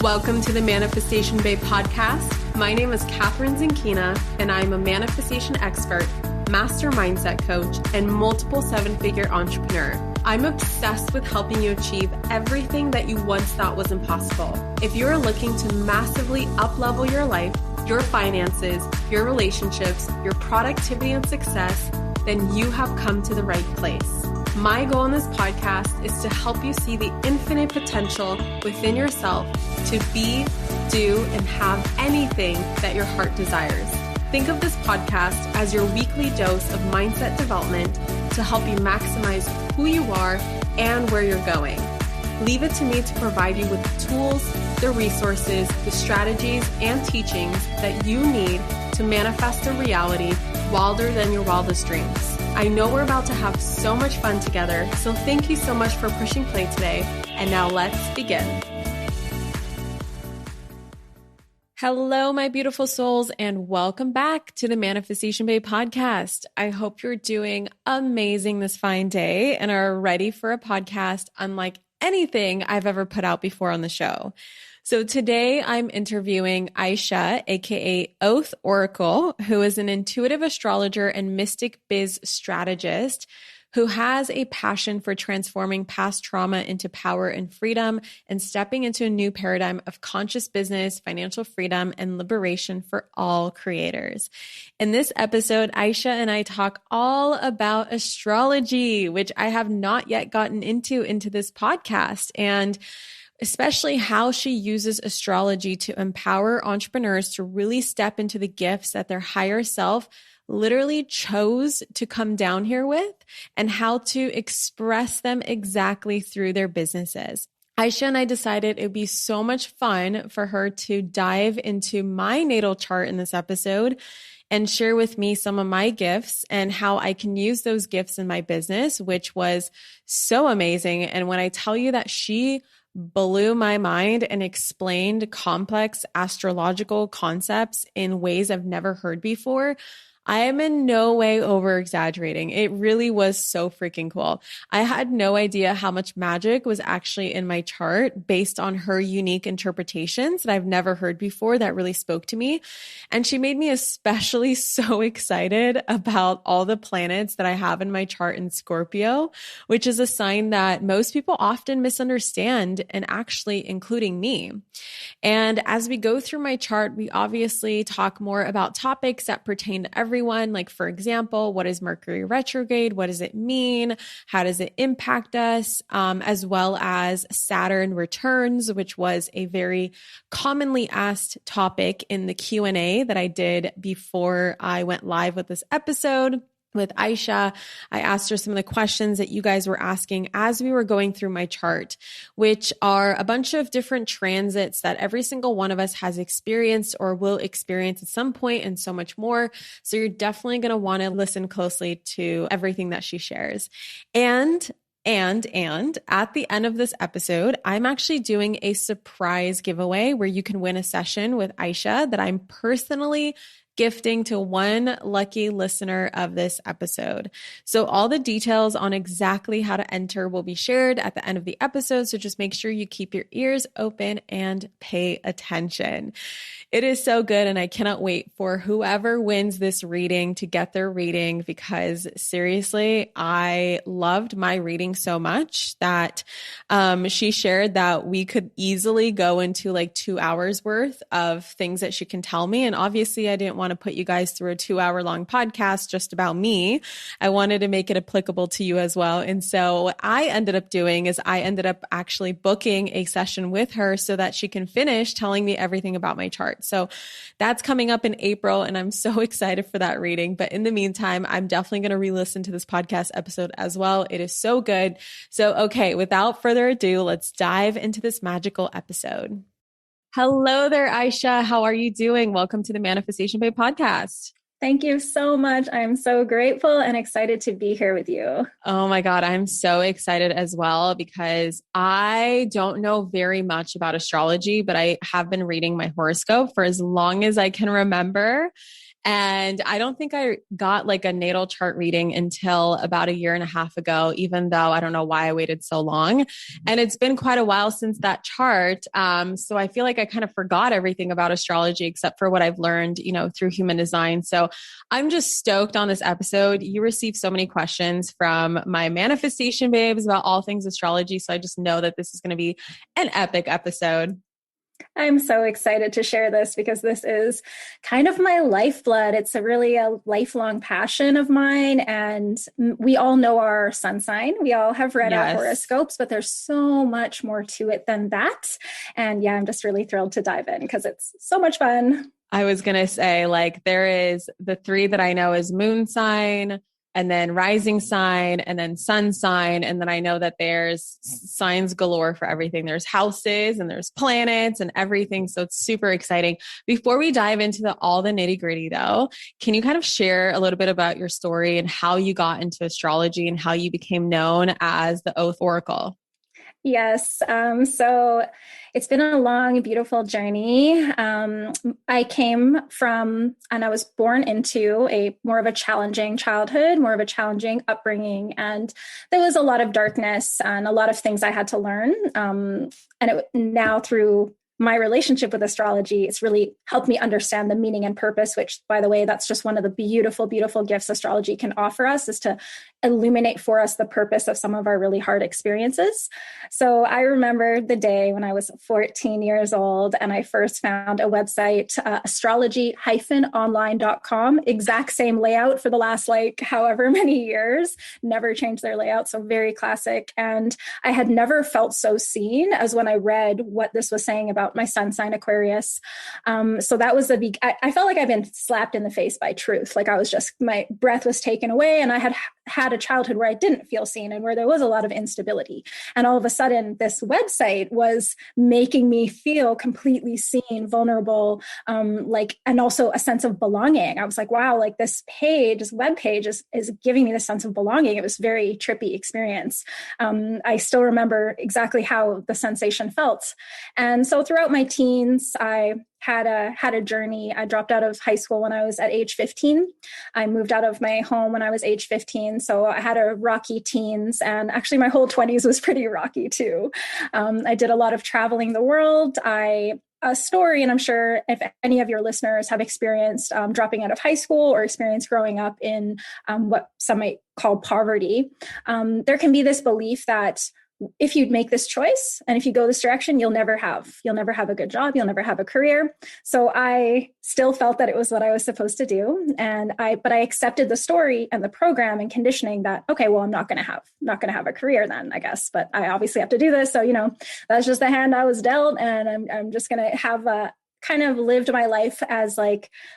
Welcome to the Manifestation Babe podcast. My name is Catherine Zinkina, and I'm a manifestation expert, master mindset coach, and multiple seven-figure entrepreneur. I'm obsessed with helping you achieve everything that you once thought was impossible. If you're looking to massively up-level your life, your finances, your relationships, your productivity and success, then you have come to the right place. My goal in this podcast is to help you see the infinite potential within yourself to be, do, and have anything that your heart desires. Think of this podcast as your weekly dose of mindset development to help you maximize who you are and where you're going. Leave it to me to provide you with the tools, the resources, the strategies, and teachings that you need to manifest a reality wilder than your wildest dreams. I know we're about to have so much fun together, so thank you so much for pushing play today. And now let's begin. Hello, my beautiful souls, and welcome back to the Manifestation Babe podcast. I hope you're doing amazing this fine day and are ready for a podcast unlike anything I've ever put out before on the show. So today I'm interviewing Ayesha, aka Oath Oracle, who is an intuitive astrologer and mystic biz strategist who has a passion for transforming past trauma into power and freedom and stepping into a new paradigm of conscious business, financial freedom, and liberation for all creators. In this episode, Ayesha and I talk all about astrology, which I have not yet gotten into this podcast, and especially how she uses astrology to empower entrepreneurs to really step into the gifts that their higher self literally chose to come down here with and how to express them exactly through their businesses. Ayesha and I decided it would be so much fun for her to dive into my natal chart in this episode and share with me some of my gifts and how I can use those gifts in my business, which was so amazing. And when I tell you that she blew my mind and explained complex astrological concepts in ways I've never heard before, I am in no way over exaggerating. It really was so freaking cool. I had no idea how much magic was actually in my chart based on her unique interpretations that I've never heard before that really spoke to me. And she made me especially so excited about all the planets that I have in my chart in Scorpio, which is a sign that most people often misunderstand, and actually including me. And as we go through my chart, we obviously talk more about topics that pertain to everyone. Like, for example, what is Mercury Retrograde? What does it mean? How does it impact us? As well as Saturn Returns, which was a very commonly asked topic in the Q&A that I did before I went live with this episode. With Ayesha, I asked her some of the questions that you guys were asking as we were going through my chart, which are a bunch of different transits that every single one of us has experienced or will experience at some point, and so much more. So you're definitely going to want to listen closely to everything that she shares. And at the end of this episode, I'm actually doing a surprise giveaway where you can win a session with Ayesha that I'm personally gifting to one lucky listener of this episode. So all the details on exactly how to enter will be shared at the end of the episode. So just make sure you keep your ears open and pay attention. It is so good. And I cannot wait for whoever wins this reading to get their reading, because seriously, I loved my reading so much that she shared that we could easily go into like 2 hours worth of things that she can tell me. And obviously I didn't want to put you guys through a 2-hour long podcast just about me. I wanted to make it applicable to you as well. And so what I ended up doing is I ended up actually booking a session with her so that she can finish telling me everything about my chart. So that's coming up in April, and I'm so excited for that reading. But in the meantime, I'm definitely going to re-listen to this podcast episode as well. It is so good. So, okay, without further ado, let's dive into this magical episode. Hello there, Ayesha. How are you doing? Welcome to the Manifestation Babe podcast. Thank you so much. I'm so grateful and excited to be here with you. Oh my God, I'm so excited as well because I don't know very much about astrology, but I have been reading my horoscope for as long as I can remember. And I don't think I got like a natal chart reading until about a year and a half ago, even though I don't know why I waited so long. And it's been quite a while since that chart. So I feel like I kind of forgot everything about astrology except for what I've learned, through human design. So I'm just stoked on this episode. You received so many questions from my manifestation babes about all things astrology. So I just know that this is going to be an epic episode. I'm so excited to share this because this is kind of my lifeblood. It's really a lifelong passion of mine. And we all know our sun sign. We all have read our horoscopes, but there's so much more to it than that. And yeah, I'm just really thrilled to dive in because it's so much fun. I was going to say, like, there is the three that I know is moon sign, and then rising sign, and then sun sign. And then I know that there's signs galore for everything. There's houses and there's planets and everything. So it's super exciting. Before we dive into all the nitty gritty though, can you kind of share a little bit about your story and how you got into astrology and how you became known as the Oath Oracle? Yes. So it's been a long, beautiful journey. I came from, and I was born into a more of a challenging childhood, more of a challenging upbringing. And there was a lot of darkness and a lot of things I had to learn. Now through my relationship with astrology, it's really helped me understand the meaning and purpose, which, by the way, that's just one of the beautiful, beautiful gifts astrology can offer us, is to illuminate for us the purpose of some of our really hard experiences. So I remember the day when I was 14 years old and I first found a website, astrology-online.com, exact same layout for the last however many years, never changed their layout. So very classic. And I had never felt so seen as when I read what this was saying about my sun sign Aquarius. So that was I felt like I've been slapped in the face by truth. Like my breath was taken away and I had a childhood where I didn't feel seen and where there was a lot of instability. And all of a sudden this website was making me feel completely seen, vulnerable, and also a sense of belonging. I was like, wow, like this web page is giving me the sense of belonging. It was a very trippy experience. I still remember exactly how the sensation felt. And so throughout my teens, I had a journey. I dropped out of high school when I was at age 15. I moved out of my home when I was age 15. So I had a rocky teens, and actually my whole 20s was pretty rocky too. I did a lot of traveling the world. A story, and I'm sure if any of your listeners have experienced dropping out of high school or experienced growing up in what some might call poverty, there can be this belief that if you make this choice and if you go this direction, you'll never have a good job. You'll never have a career. So I still felt that it was what I was supposed to do. But I accepted the story and the program and conditioning that, okay, well, I'm not going to have a career then, I guess, but I obviously have to do this. So, that's just the hand I was dealt. And I'm just going to have kind of lived my life as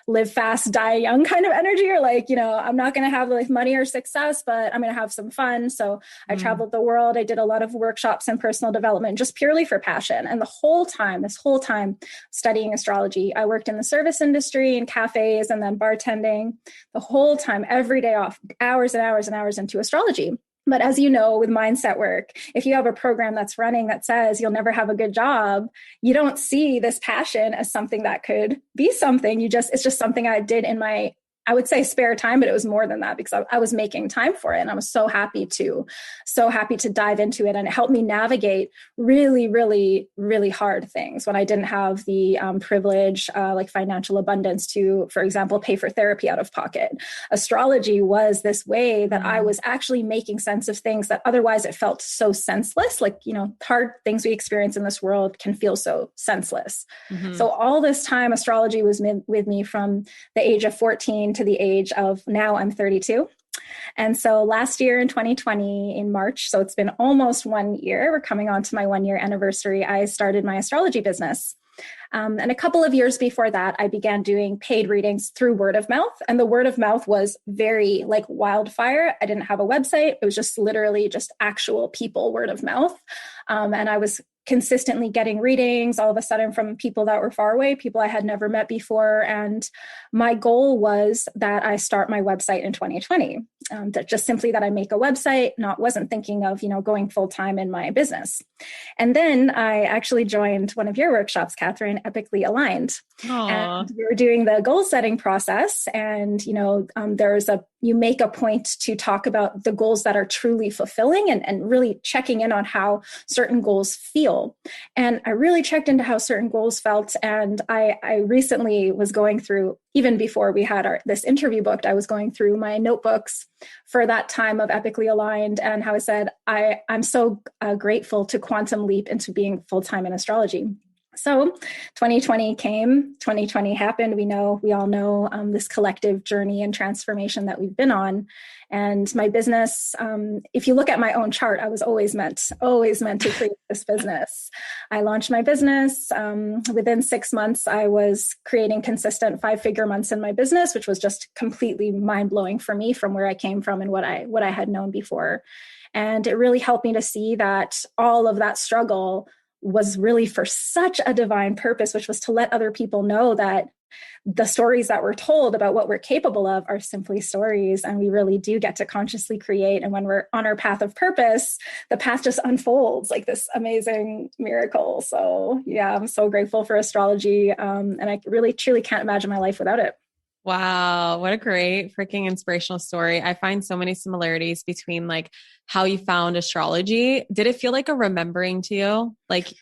live fast, die young kind of energy, or I'm not going to have money or success, but I'm going to have some fun. So I traveled the world. I did a lot of workshops and personal development just purely for passion. And this whole time studying astrology, I worked in the service industry in cafes and then bartending the whole time, every day off, hours and hours and hours into astrology. But as you know, with mindset work, if you have a program that's running that says you'll never have a good job, you don't see this passion as something that could be something. It's just something I did in my, I would say, spare time, but it was more than that because I was making time for it. And I was so happy to dive into it. And it helped me navigate really, really, really hard things when I didn't have the privilege, like financial abundance to, for example, pay for therapy out of pocket. Astrology was this way that I was actually making sense of things that otherwise it felt so senseless. Hard things we experience in this world can feel so senseless. Mm-hmm. So all this time, astrology was with me from the age of 14 to the age of now I'm 32. And so last year in 2020 in March, so it's been almost 1 year, we're coming on to my 1 year anniversary, I started my astrology business. And a couple of years before that, I began doing paid readings through word of mouth. And the word of mouth was very like wildfire. I didn't have a website. It was just literally just actual people word of mouth. And I was consistently getting readings all of a sudden from people that were far away, people I had never met before. And my goal was that I start my website in 2020. That just simply that I make a website, wasn't thinking of, going full time in my business. And then I actually joined one of your workshops, Catherine, Epically Aligned. Aww. And we were doing the goal setting process. And, you make a point to talk about the goals that are truly fulfilling and really checking in on how certain goals feel. And I really checked into how certain goals felt. And I recently was going through, even before we had this interview booked, I was going through my notebooks for that time of Epically Aligned, and how I said, I'm so grateful to quantum leap into being full-time in astrology. So 2020 came, 2020 happened. We all know this collective journey and transformation that we've been on. And my business, if you look at my own chart, I was always meant to create this business. I launched my business. Within 6 months, I was creating consistent 5-figure months in my business, which was just completely mind-blowing for me from where I came from and what I had known before. And it really helped me to see that all of that struggle was really for such a divine purpose, which was to let other people know that the stories that we're told about what we're capable of are simply stories. And we really do get to consciously create. And when we're on our path of purpose, the path just unfolds like this amazing miracle. So yeah, I'm so grateful for astrology. And I really, truly can't imagine my life without it. Wow. What a great freaking inspirational story. I find so many similarities between like how you found astrology. Did it feel like a remembering to you? Like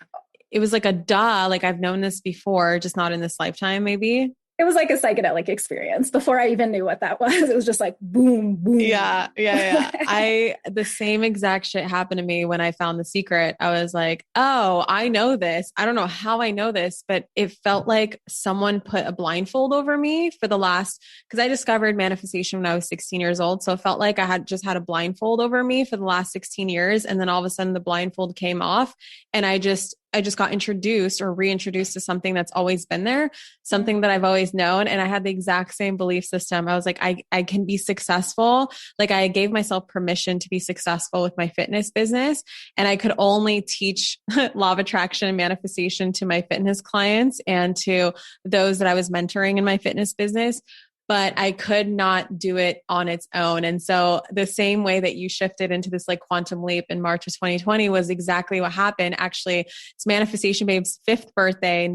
it was like a duh, like I've known this before, just not in this lifetime, maybe? It was like a psychedelic experience before I even knew what that was. It was just like, boom, boom. Yeah. The same exact shit happened to me when I found The Secret. I was like, oh, I know this. I don't know how I know this, but it felt like someone put a blindfold over me because I discovered manifestation when I was 16 years old. So it felt like I had just had a blindfold over me for the last 16 years. And then all of a sudden the blindfold came off and I just got introduced or reintroduced to something that's always been there, something that I've always known. And I had the exact same belief system. I was like, I can be successful. Like I gave myself permission to be successful with my fitness business. And I could only teach law of attraction and manifestation to my fitness clients and to those that I was mentoring in my fitness business. But I could not do it on its own. And so the same way that you shifted into this like quantum leap in March of 2020 was exactly what happened. Actually, it's Manifestation Babe's 5th birthday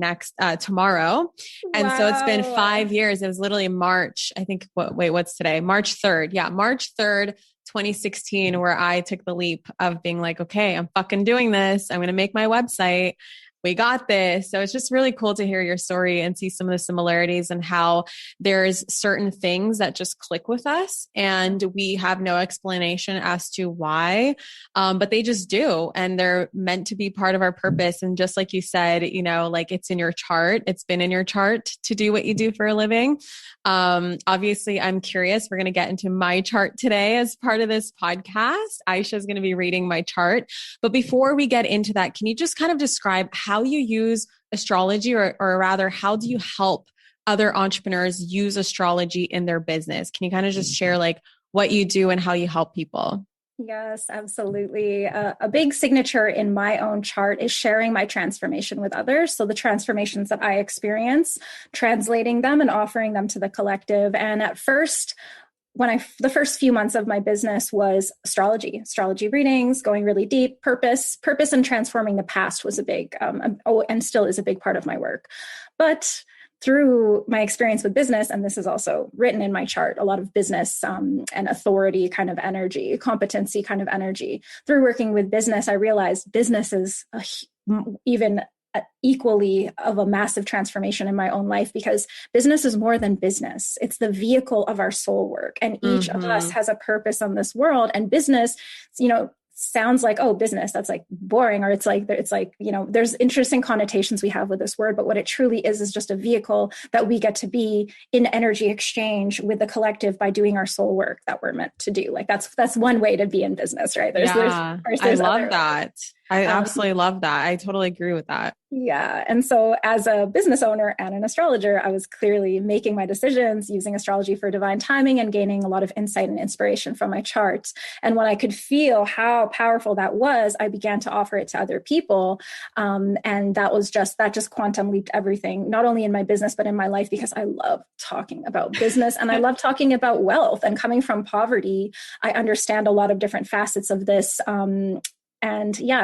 tomorrow. And so it's been 5 years. It was literally March, I think, what's today? March 3rd. Yeah. March 3rd, 2016, where I took the leap of being like, okay, I'm fucking doing this. I'm going to make my website. We got this. So it's just really cool to hear your story and see some of the similarities and how there's certain things that just click with us and we have no explanation as to why, but they just do. And they're meant to be part of our purpose. And just like you said, like it's in your chart, it's been in your chart to do what you do for a living. Obviously I'm curious. We're going to get into my chart today as part of this podcast. Ayesha is going to be reading my chart. But before we get into that, can you just kind of describe how you use astrology or rather, how do you help other entrepreneurs use astrology in their business? Can you kind of just share like what you do and how you help people? Yes, absolutely. A big signature in my own chart is sharing my transformation with others. So the transformations that I experience, translating them and offering them to the collective. And at first, the first few months of my business was astrology readings, going really deep, purpose and transforming the past was a big, and still is a big part of my work. But through my experience with business, and this is also written in my chart, a lot of business and authority kind of energy, competency kind of energy. Through working with business, I realized business is even equally of a massive transformation in my own life because business is more than business. It's the vehicle of our soul work. And each of us has a purpose on this world. And business, sounds like, oh, business, that's like boring. Or it's like, there's interesting connotations we have with this word, but what it truly is just a vehicle that we get to be in energy exchange with the collective by doing our soul work that we're meant to do. Like that's one way to be in business, right? I love that. I absolutely love that. I totally agree with that. Yeah. And so as a business owner and an astrologer, I was clearly making my decisions using astrology for divine timing and gaining a lot of insight and inspiration from my charts. And when I could feel how powerful that was, I began to offer it to other people. And that just quantum leaped everything, not only in my business, but in my life, because I love talking about business and I love talking about wealth. And coming from poverty, I understand a lot of different facets of this.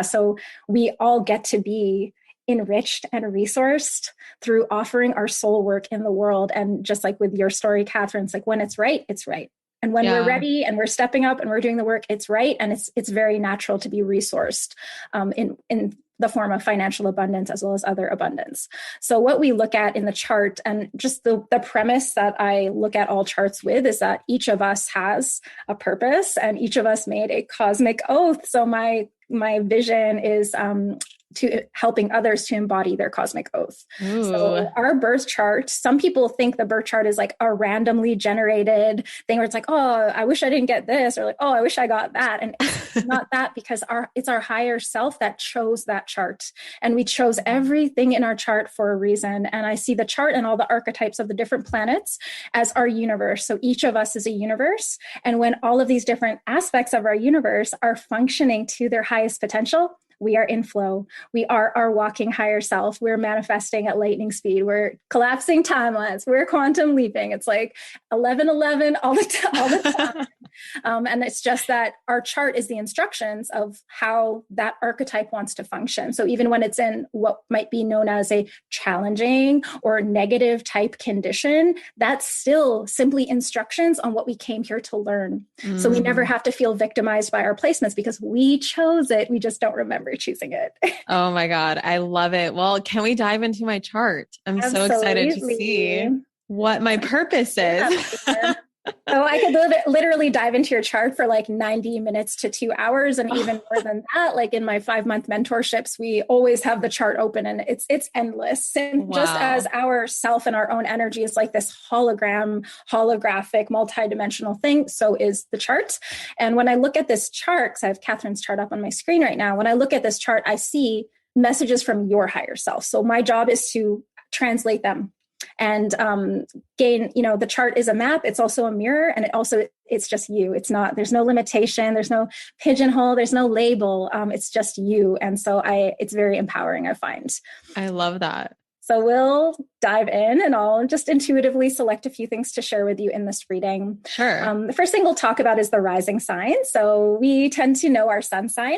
So we all get to be enriched and resourced through offering our soul work in the world. And just like with your story, Catherine, it's like when it's right, it's right. And when we're ready and we're stepping up and we're doing the work, it's right. And it's very natural to be resourced in the form of financial abundance as well as other abundance. So what we look at in the chart, and just the premise that I look at all charts with, is that each of us has a purpose and each of us made a cosmic oath. So my vision is to helping others to embody their cosmic oath. Ooh. So our birth chart, some people think the birth chart is like a randomly generated thing where it's like, oh, I wish I didn't get this, or like, oh, I wish I got that. And it's not that, because it's our higher self that chose that chart. And we chose everything in our chart for a reason. And I see the chart and all the archetypes of the different planets as our universe. So each of us is a universe. And when all of these different aspects of our universe are functioning to their highest potential, we are in flow. We are our walking higher self. We're manifesting at lightning speed. We're collapsing timelines. We're quantum leaping. It's like 11:11 all the time. And it's just that our chart is the instructions of how that archetype wants to function. So even when it's in what might be known as a challenging or negative type condition, that's still simply instructions on what we came here to learn. So we never have to feel victimized by our placements because we chose it. We just don't remember choosing it. Oh my God. I love it. Well, can we dive into my chart? I'm Absolutely. So excited to see what my purpose is. So I could literally dive into your chart for like 90 minutes to 2 hours. And even more than that, like in my 5-month mentorships, we always have the chart open and it's endless. And just as our self and our own energy is like this holographic, multidimensional thing, so is the chart. And when I look at this chart, because I have Catherine's chart up on my screen right now, when I look at this chart, I see messages from your higher self. So my job is to translate them and gain, the chart is a map. It's also a mirror. And it's just you. There's no limitation. There's no pigeonhole. There's no label. It's just you. And so it's very empowering, I find. I love that. So we'll dive in and I'll just intuitively select a few things to share with you in this reading. Sure. The first thing we'll talk about is the rising sign. So we tend to know our sun sign,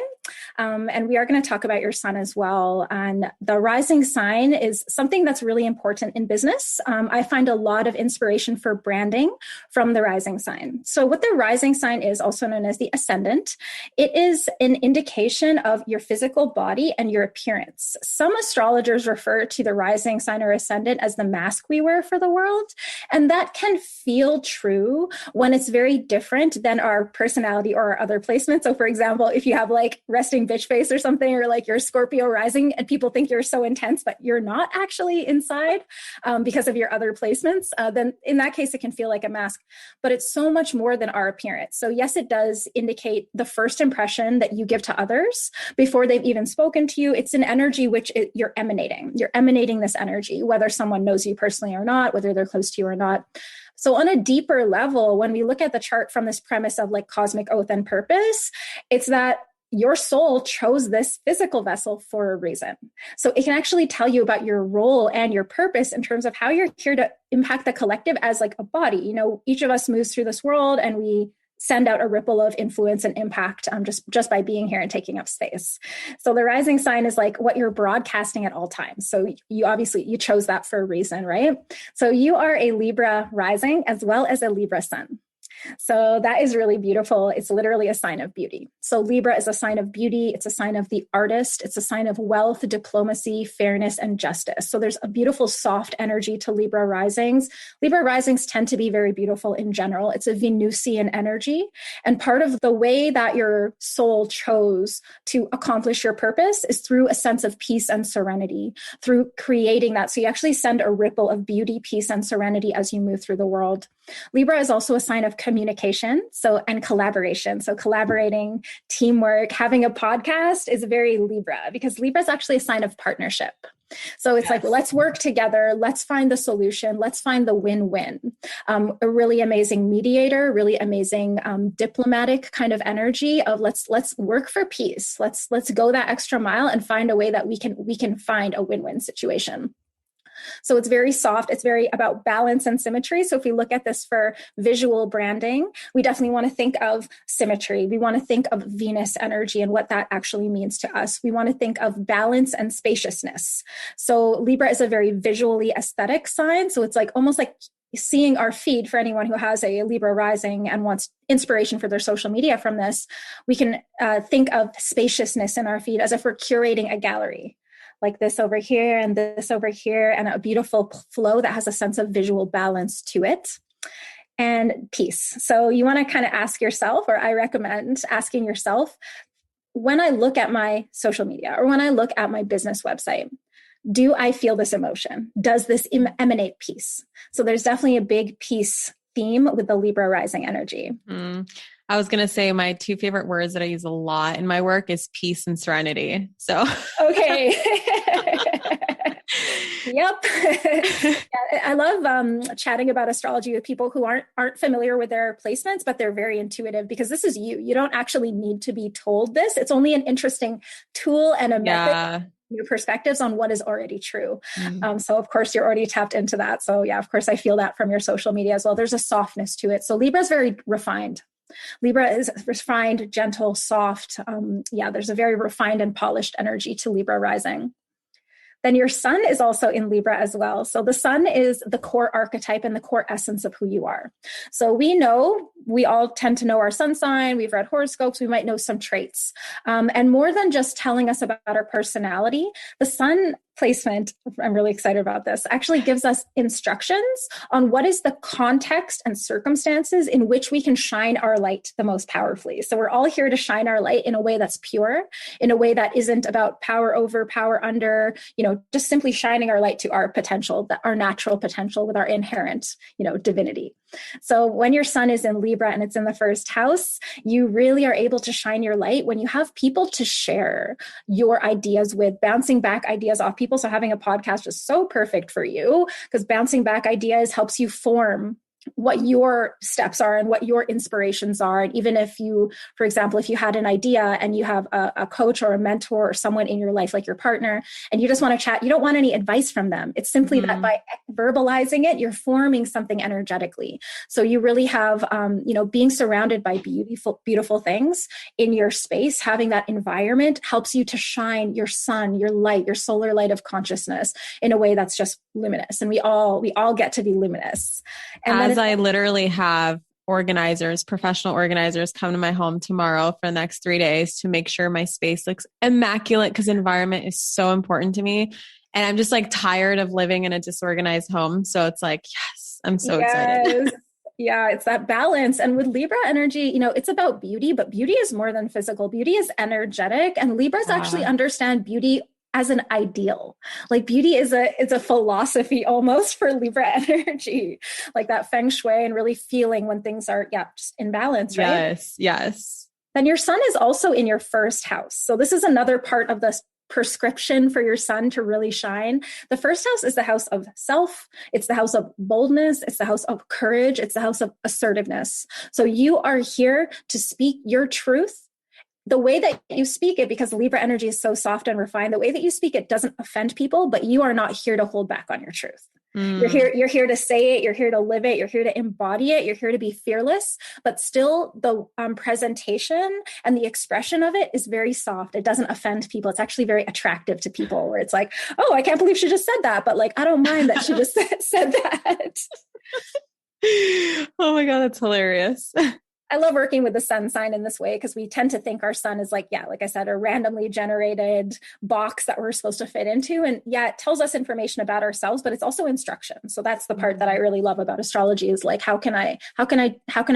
and we are going to talk about your sun as well. And the rising sign is something that's really important in business. I find a lot of inspiration for branding from the rising sign. So what the rising sign is, also known as the ascendant, it is an indication of your physical body and your appearance. Some astrologers refer to the rising sign or ascendant as the mask we wear for the world. And that can feel true when it's very different than our personality or our other placements. So for example, if you have like resting bitch face or something, or like you're Scorpio rising and people think you're so intense, but you're not actually inside because of your other placements, then in that case, it can feel like a mask, but it's so much more than our appearance. So yes, it does indicate the first impression that you give to others before they've even spoken to you. It's an energy which you're emanating. You're emanating this energy, whether someone knows you personally or not, whether they're close to you or not. So on a deeper level, when we look at the chart from this premise of like cosmic oath and purpose, it's that your soul chose this physical vessel for a reason. So it can actually tell you about your role and your purpose in terms of how you're here to impact the collective as like a body. Each of us moves through this world and we send out a ripple of influence and impact just by being here and taking up space. So the rising sign is like what you're broadcasting at all times. So you chose that for a reason, right? So you are a Libra rising as well as a Libra sun. So that is really beautiful. It's literally a sign of beauty. So Libra is a sign of beauty. It's a sign of the artist. It's a sign of wealth, diplomacy, fairness, and justice. So there's a beautiful soft energy to Libra risings. Libra risings tend to be very beautiful in general. It's a Venusian energy. And part of the way that your soul chose to accomplish your purpose is through a sense of peace and serenity, through creating that. So you actually send a ripple of beauty, peace, and serenity as you move through the world. Libra is also a sign of communication, and collaboration. So collaborating, teamwork, having a podcast is very Libra, because Libra is actually a sign of partnership. So it's like, let's work together. Let's find the solution. Let's find the win-win. A really amazing mediator, really amazing diplomatic kind of energy of let's work for peace. Let's go that extra mile and find a way that we can find a win-win situation. So it's very soft. It's very about balance and symmetry. So if we look at this for visual branding, we definitely want to think of symmetry. We want to think of Venus energy and what that actually means to us. We want to think of balance and spaciousness. So Libra is a very visually aesthetic sign. So it's like almost like seeing our feed. For anyone who has a Libra rising and wants inspiration for their social media from this, we can think of spaciousness in our feed as if we're curating a gallery. Like this over here and this over here, and a beautiful flow that has a sense of visual balance to it. And peace. So you want to kind of ask yourself, or I recommend asking yourself, when I look at my social media or when I look at my business website, do I feel this emotion? Does this emanate peace? So there's definitely a big peace theme with the Libra rising energy. I was going to say my two favorite words that I use a lot in my work is peace and serenity. So, okay. Yep. I love chatting about astrology with people who aren't familiar with their placements, but they're very intuitive, because this is you. You don't actually need to be told this. It's only an interesting tool and a method. New perspectives on what is already true. So of course you're already tapped into that. So yeah, of course I feel that from your social media as well. There's a softness to it. So Libra is very refined. Libra is refined, gentle, soft. There's a very refined and polished energy to Libra rising. Then your sun is also in Libra as well. So the sun is the core archetype and the core essence of who you are. So we all tend to know our sun sign. We've read horoscopes. We might know some traits. And more than just telling us about our personality, the sun placement, I'm really excited about this, actually gives us instructions on what is the context and circumstances in which we can shine our light the most powerfully. So we're all here to shine our light in a way that's pure, in a way that isn't about power over, power under, just simply shining our light to our potential, our natural potential with our inherent, divinity. So when your sun is in Libra and it's in the first house, you really are able to shine your light when you have people to share your ideas with, bouncing back ideas off people. So having a podcast is so perfect for you, because bouncing back ideas helps you form what your steps are and what your inspirations are. And even if you, for example, if you had an idea and you have a coach or a mentor or someone in your life, like your partner, and you just want to chat, you don't want any advice from them. It's simply that by verbalizing it, you're forming something energetically. So you really have, being surrounded by beautiful things in your space, having that environment helps you to shine your sun, your light, your solar light of consciousness in a way that's just luminous. And we all get to be luminous. And I literally have professional organizers come to my home tomorrow for the next 3 days to make sure my space looks immaculate, because environment is so important to me. And I'm just like tired of living in a disorganized home. So it's like, yes, I'm so excited. Yeah, it's that balance. And with Libra energy, it's about beauty, but beauty is more than physical. Beauty is energetic. And Libras actually understand beauty as an ideal. Like beauty is a philosophy almost for Libra energy, like that feng shui and really feeling when things are just in balance, right? Yes. Then your sun is also in your first house. So this is another part of this prescription for your sun to really shine. The first house is the house of self. It's the house of boldness. It's the house of courage. It's the house of assertiveness. So you are here to speak your truth. The way that you speak it, because Libra energy is so soft and refined, the way that you speak it doesn't offend people, but you are not here to hold back on your truth. You're here to say it. You're here to live it. You're here to embody it. You're here to be fearless, but still the presentation and the expression of it is very soft. It doesn't offend people. It's actually very attractive to people, where it's like, oh, I can't believe she just said that. But like, I don't mind that she just said that. Oh my God, that's hilarious. I love working with the sun sign in this way, because we tend to think our sun is like I said, a randomly generated box that we're supposed to fit into. And it tells us information about ourselves, but it's also instruction. So that's the part that I really love about astrology, is like, how can I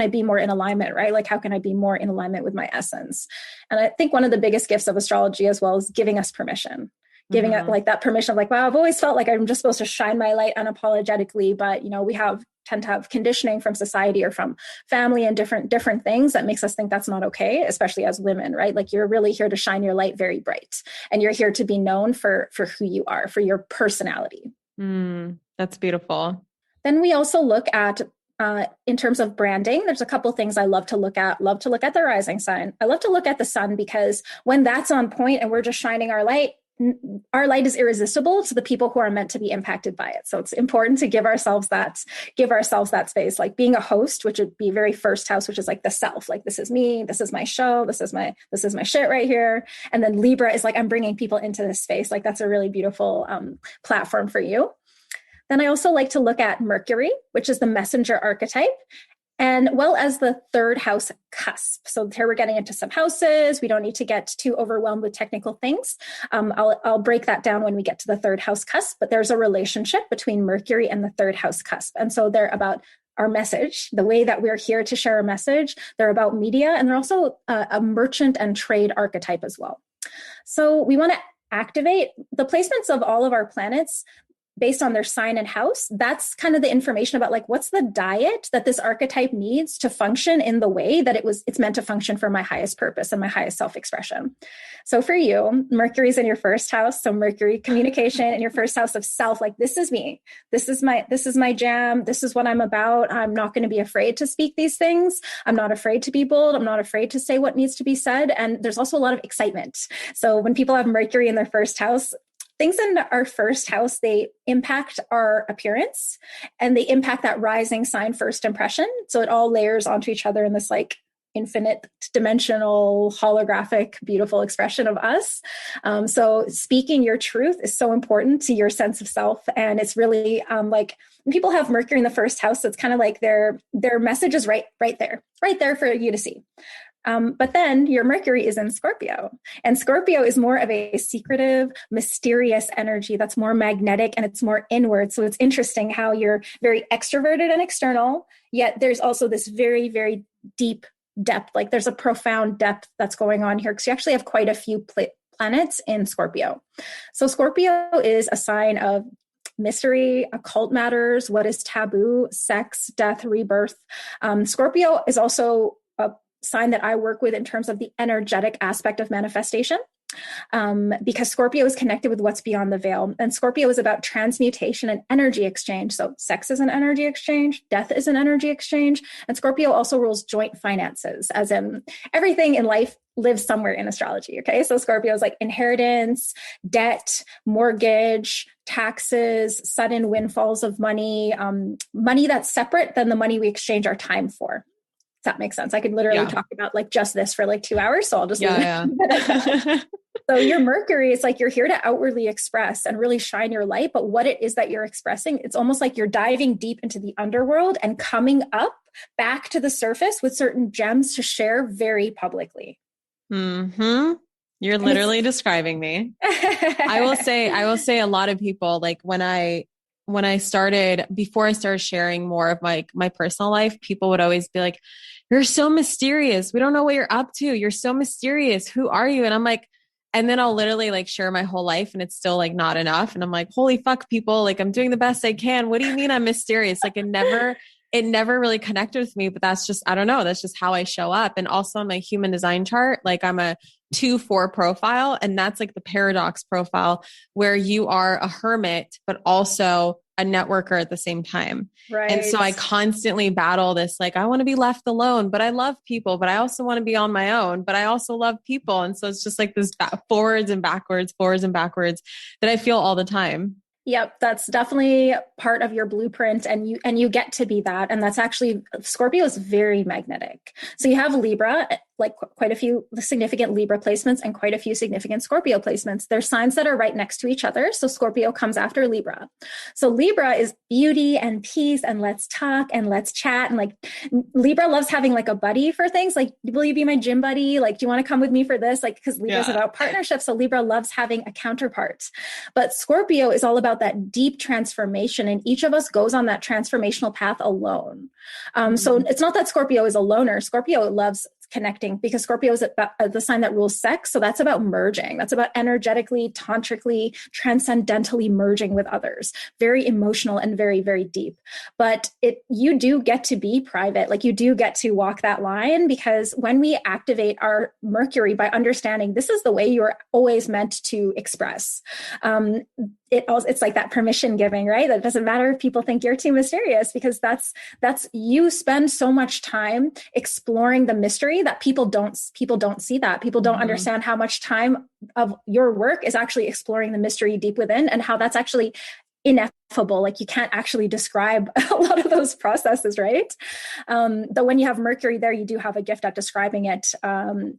be more in alignment, right? Like, how can I be more in alignment with my essence? And I think one of the biggest gifts of astrology as well is giving us permission. giving it like that permission of like, wow, I've always felt like I'm just supposed to shine my light unapologetically. But, we tend to have conditioning from society or from family and different things that makes us think that's not okay, especially as women, right? Like you're really here to shine your light very bright, and you're here to be known for who you are, for your personality. That's beautiful. Then we also look at, in terms of branding, there's a couple things I love to look at. Love to look at the rising sign. I love to look at the sun, because when that's on point and we're just shining our light is irresistible to the people who are meant to be impacted by it. So it's important to give ourselves that space, like being a host, which would be very first house, which is like the self, like this is me, this is my show, this is my shit right here. And then Libra is like, I'm bringing people into this space. Like that's a really beautiful platform for you. Then I also like to look at Mercury, which is the messenger archetype, and well as the third house cusp. So here we're getting into some houses. We don't need to get too overwhelmed with technical things. I'll break that down when we get to the third house cusp, but there's a relationship between Mercury and the third house cusp. And so they're about our message, the way that we're here to share a message. They're about media, and they're also a merchant and trade archetype as well. So we want to activate the placements of all of our planets based on their sign and house. That's kind of the information about like, what's the diet that this archetype needs to function in the way that it's meant to function for my highest purpose and my highest self-expression. So for you, Mercury's in your first house. So Mercury communication in your first house of self, like this is me. This is my jam. This is what I'm about. I'm not going to be afraid to speak these things. I'm not afraid to be bold. I'm not afraid to say what needs to be said. And there's also a lot of excitement. So when people have Mercury in their first house, things in our first house, they impact our appearance, and they impact that rising sign first impression. So it all layers onto each other in this like infinite dimensional holographic beautiful expression of us. So speaking your truth is so important to your sense of self, and it's really like when people have Mercury in the first house, it's kind of like their message is right there for you to see. But then your Mercury is in Scorpio, and Scorpio is more of a secretive, mysterious energy that's more magnetic and it's more inward. So it's interesting how you're very extroverted and external, yet there's also this very, very deep depth. Like there's a profound depth that's going on here, because you actually have quite a few planets in Scorpio. So Scorpio is a sign of mystery, occult matters, what is taboo, sex, death, rebirth. Scorpio is also a sign that I work with in terms of the energetic aspect of manifestation, because Scorpio is connected with what's beyond the veil. And Scorpio is about transmutation and energy exchange. So sex is an energy exchange, death is an energy exchange. And Scorpio also rules joint finances, as in everything in life lives somewhere in astrology. Okay. So Scorpio is like inheritance, debt, mortgage, taxes, sudden windfalls of money, money that's separate than the money we exchange our time for. That makes sense. I could literally talk about like just this for like 2 hours. So I'll just leave it. So your Mercury, it's like you're here to outwardly express and really shine your light. But what it is that you're expressing, it's almost like you're diving deep into the underworld and coming up back to the surface with certain gems to share very publicly. Mm-hmm. You're literally describing me. I will say a lot of people, like before I started sharing more of my personal life, people would always be like, you're so mysterious. We don't know what you're up to. You're so mysterious. Who are you? And I'm like, and then I'll literally like share my whole life, and it's still like not enough. And I'm like, holy fuck, people, like I'm doing the best I can. What do you mean I'm mysterious? Like it never really connected with me, but that's just, I don't know. That's just how I show up. And also on my human design chart, like I'm a 2-4 profile. And that's like the paradox profile, where you are a hermit, but also a networker at the same time. Right. And so I constantly battle this, like, I want to be left alone, but I love people, but I also want to be on my own, but I also love people. And so it's just like this forwards and backwards that I feel all the time. Yep, that's definitely part of your blueprint, and you get to be that. And that's actually, Scorpio is very magnetic. So you have Libra, like quite a few significant Libra placements and quite a few significant Scorpio placements. They're signs that are right next to each other. So Scorpio comes after Libra. So Libra is beauty and peace and let's talk and let's chat. And like Libra loves having like a buddy for things. Like, will you be my gym buddy? Like, do you want to come with me for this? Like, because Libra is about partnership. So Libra loves having a counterpart. But Scorpio is all about that deep transformation. And each of us goes on that transformational path alone. So it's not that Scorpio is a loner. Scorpio loves connecting, because Scorpio is the sign that rules sex. So that's about merging. That's about energetically, tantrically, transcendentally merging with others. Very emotional and very, very deep. But you do get to be private. Like you do get to walk that line, because when we activate our Mercury by understanding this is the way you're always meant to express, it's like that permission giving, right? That doesn't matter if people think you're too mysterious, because that's you spend so much time exploring the mystery that people don't see that. People don't understand how much time of your work is actually exploring the mystery deep within, and how that's actually ineffable. Like you can't actually describe a lot of those processes, right? Though when you have Mercury there, you do have a gift at describing it.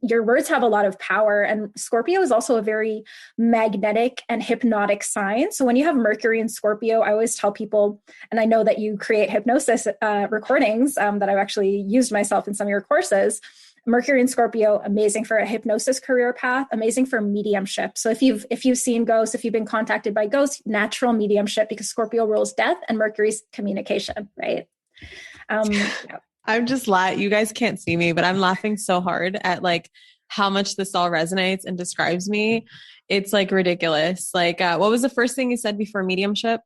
Your words have a lot of power, and Scorpio is also a very magnetic and hypnotic sign. So when you have Mercury in Scorpio, I always tell people, and I know that you create hypnosis recordings that I've actually used myself in some of your courses. Mercury in Scorpio, amazing for a hypnosis career path, amazing for mediumship. So if you've seen ghosts, if you've been contacted by ghosts, natural mediumship, because Scorpio rules death and Mercury's communication, right? I'm just you guys can't see me, but I'm laughing so hard at like how much this all resonates and describes me. It's like ridiculous. Like, what was the first thing you said before mediumship?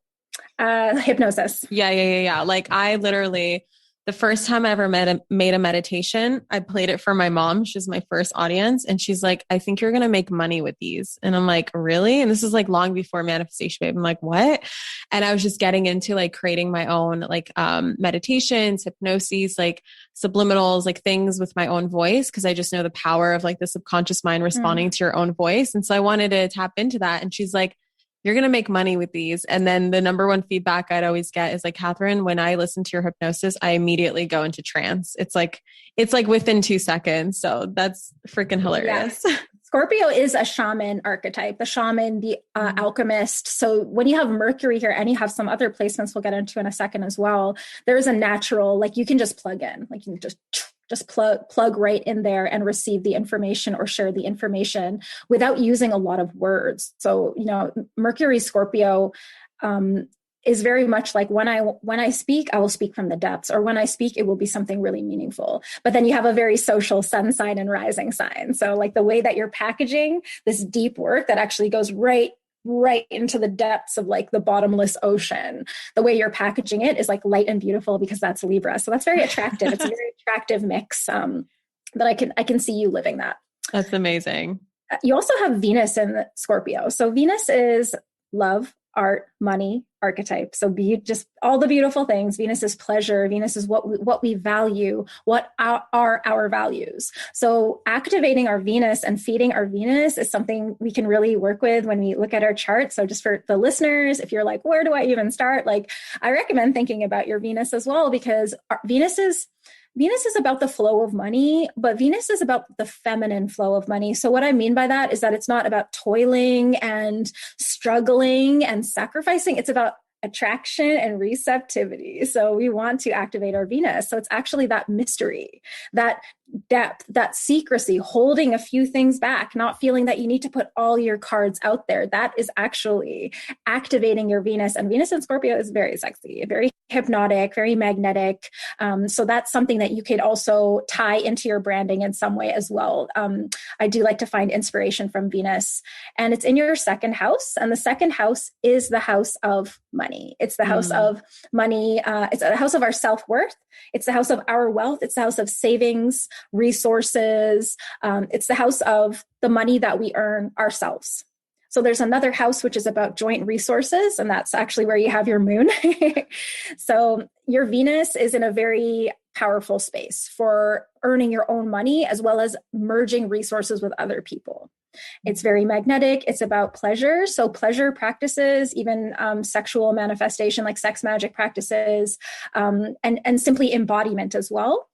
Hypnosis. Yeah. Like I literally, the first time I ever made a meditation, I played it for my mom. She's my first audience. And she's like, I think you're going to make money with these. And I'm like, really? And this is like long before Manifestation Babe. I'm like, what? And I was just getting into like creating my own like meditations, hypnoses, like subliminals, like things with my own voice. Cause I just know the power of like the subconscious mind responding to your own voice. And so I wanted to tap into that. And she's like, you're going to make money with these. And then the number one feedback I'd always get is like, Catherine, when I listen to your hypnosis, I immediately go into trance. It's like within 2 seconds. So that's freaking hilarious. Yeah. Scorpio is a shaman archetype, the shaman, the alchemist. So when you have Mercury here, and you have some other placements we'll get into in a second as well, there's a natural, like you can just plug in, like you can just plug right in there and receive the information or share the information without using a lot of words. So, Mercury Scorpio is very much like when I speak, I will speak from the depths, or when I speak, it will be something really meaningful. But then you have a very social sun sign and rising sign. So like the way that you're packaging this deep work that actually goes right into the depths of like the bottomless ocean. The way you're packaging it is like light and beautiful, because that's Libra. So that's very attractive. It's a very attractive mix that I can see you living that. That's amazing. You also have Venus in Scorpio. So Venus is love, art, money, archetype. So just all the beautiful things. Venus is pleasure. Venus is what we value, what are our values. So activating our Venus and feeding our Venus is something we can really work with when we look at our chart. So just for the listeners, if you're like, where do I even start? Like, I recommend thinking about your Venus as well, because Venus is about the flow of money, but Venus is about the feminine flow of money. So what I mean by that is that it's not about toiling and struggling and sacrificing. It's about attraction and receptivity. So we want to activate our Venus. So it's actually that mystery, that depth, that secrecy, holding a few things back, not feeling that you need to put all your cards out there. That is actually activating your Venus. And Venus in Scorpio is very sexy, very hypnotic, very magnetic. So that's something that you could also tie into your branding in some way as well. I do like to find inspiration from Venus, and it's in your second house. And the second house is the house of money. It's the house of money. It's the house of our self-worth. It's the house of our wealth. It's the house of savings, resources. It's the house of the money that we earn ourselves. So there's another house, which is about joint resources, and that's actually where you have your moon. So your Venus is in a very powerful space for earning your own money, as well as merging resources with other people. It's very magnetic. It's about pleasure. So pleasure practices, even sexual manifestation, like sex magic practices, and simply embodiment as well.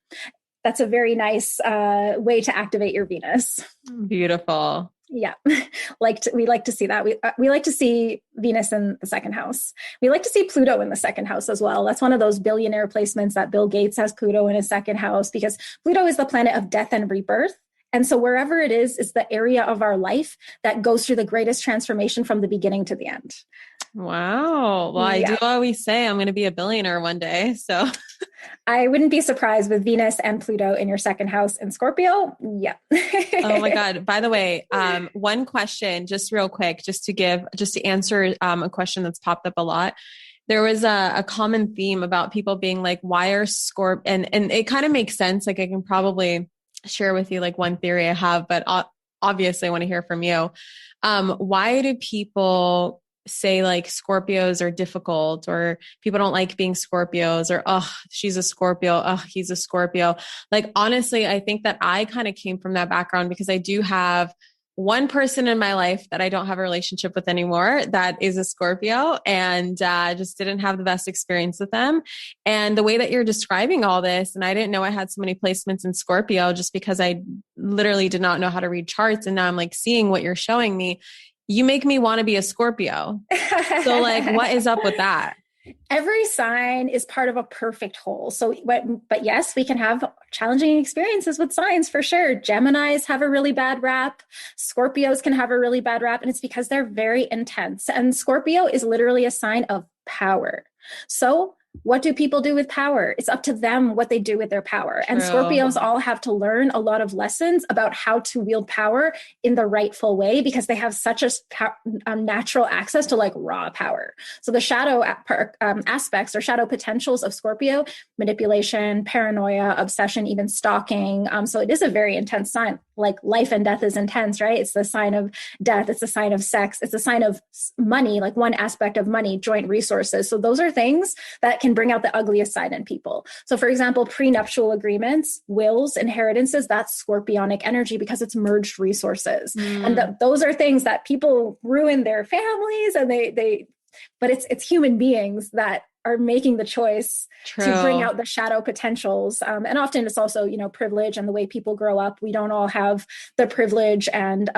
That's a very nice way to activate your Venus. Beautiful. Yeah. We like to see that. We like to see Venus in the second house. We like to see Pluto in the second house as well. That's one of those billionaire placements that Bill Gates has Pluto in his second house, because Pluto is the planet of death and rebirth. And so wherever it is the area of our life that goes through the greatest transformation from the beginning to the end. Wow. Well, I do always say I'm going to be a billionaire one day. So I wouldn't be surprised with Venus and Pluto in your second house in Scorpio. Yeah. Oh my God. By the way, one question, just real quick, just to answer a question that's popped up a lot. There was a common theme about people being like, why are and it kind of makes sense. Like I can probably share with you like one theory I have, but obviously I want to hear from you. Why do people say like Scorpios are difficult, or people don't like being Scorpios, or, oh, she's a Scorpio. Oh, he's a Scorpio. Like, honestly, I think that I kind of came from that background because I do have one person in my life that I don't have a relationship with anymore that is a Scorpio, and just didn't have the best experience with them. And the way that you're describing all this, and I didn't know I had so many placements in Scorpio just because I literally did not know how to read charts. And now I'm like seeing what you're showing me. You make me want to be a Scorpio. So like, what is up with that? Every sign is part of a perfect whole. So, but yes, we can have challenging experiences with signs for sure. Geminis have a really bad rap. Scorpios can have a really bad rap, and it's because they're very intense. And Scorpio is literally a sign of power. So what do people do with power? It's up to them what they do with their power. True. And Scorpios all have to learn a lot of lessons about how to wield power in the rightful way, because they have such a natural access to like raw power. So the shadow aspects or shadow potentials of Scorpio: manipulation, paranoia, obsession, even stalking. So it is a very intense sign. Like life and death is intense, right? It's the sign of death. It's the sign of sex. It's a sign of money, like one aspect of money, joint resources. So those are things that can bring out the ugliest side in people. So for example, prenuptial agreements, wills, inheritances, that's Scorpionic energy because it's merged resources. And those are things that people ruin their families, and but it's human beings that are making the choice to bring out the shadow potentials. And often it's also, privilege and the way people grow up. We don't all have the privilege and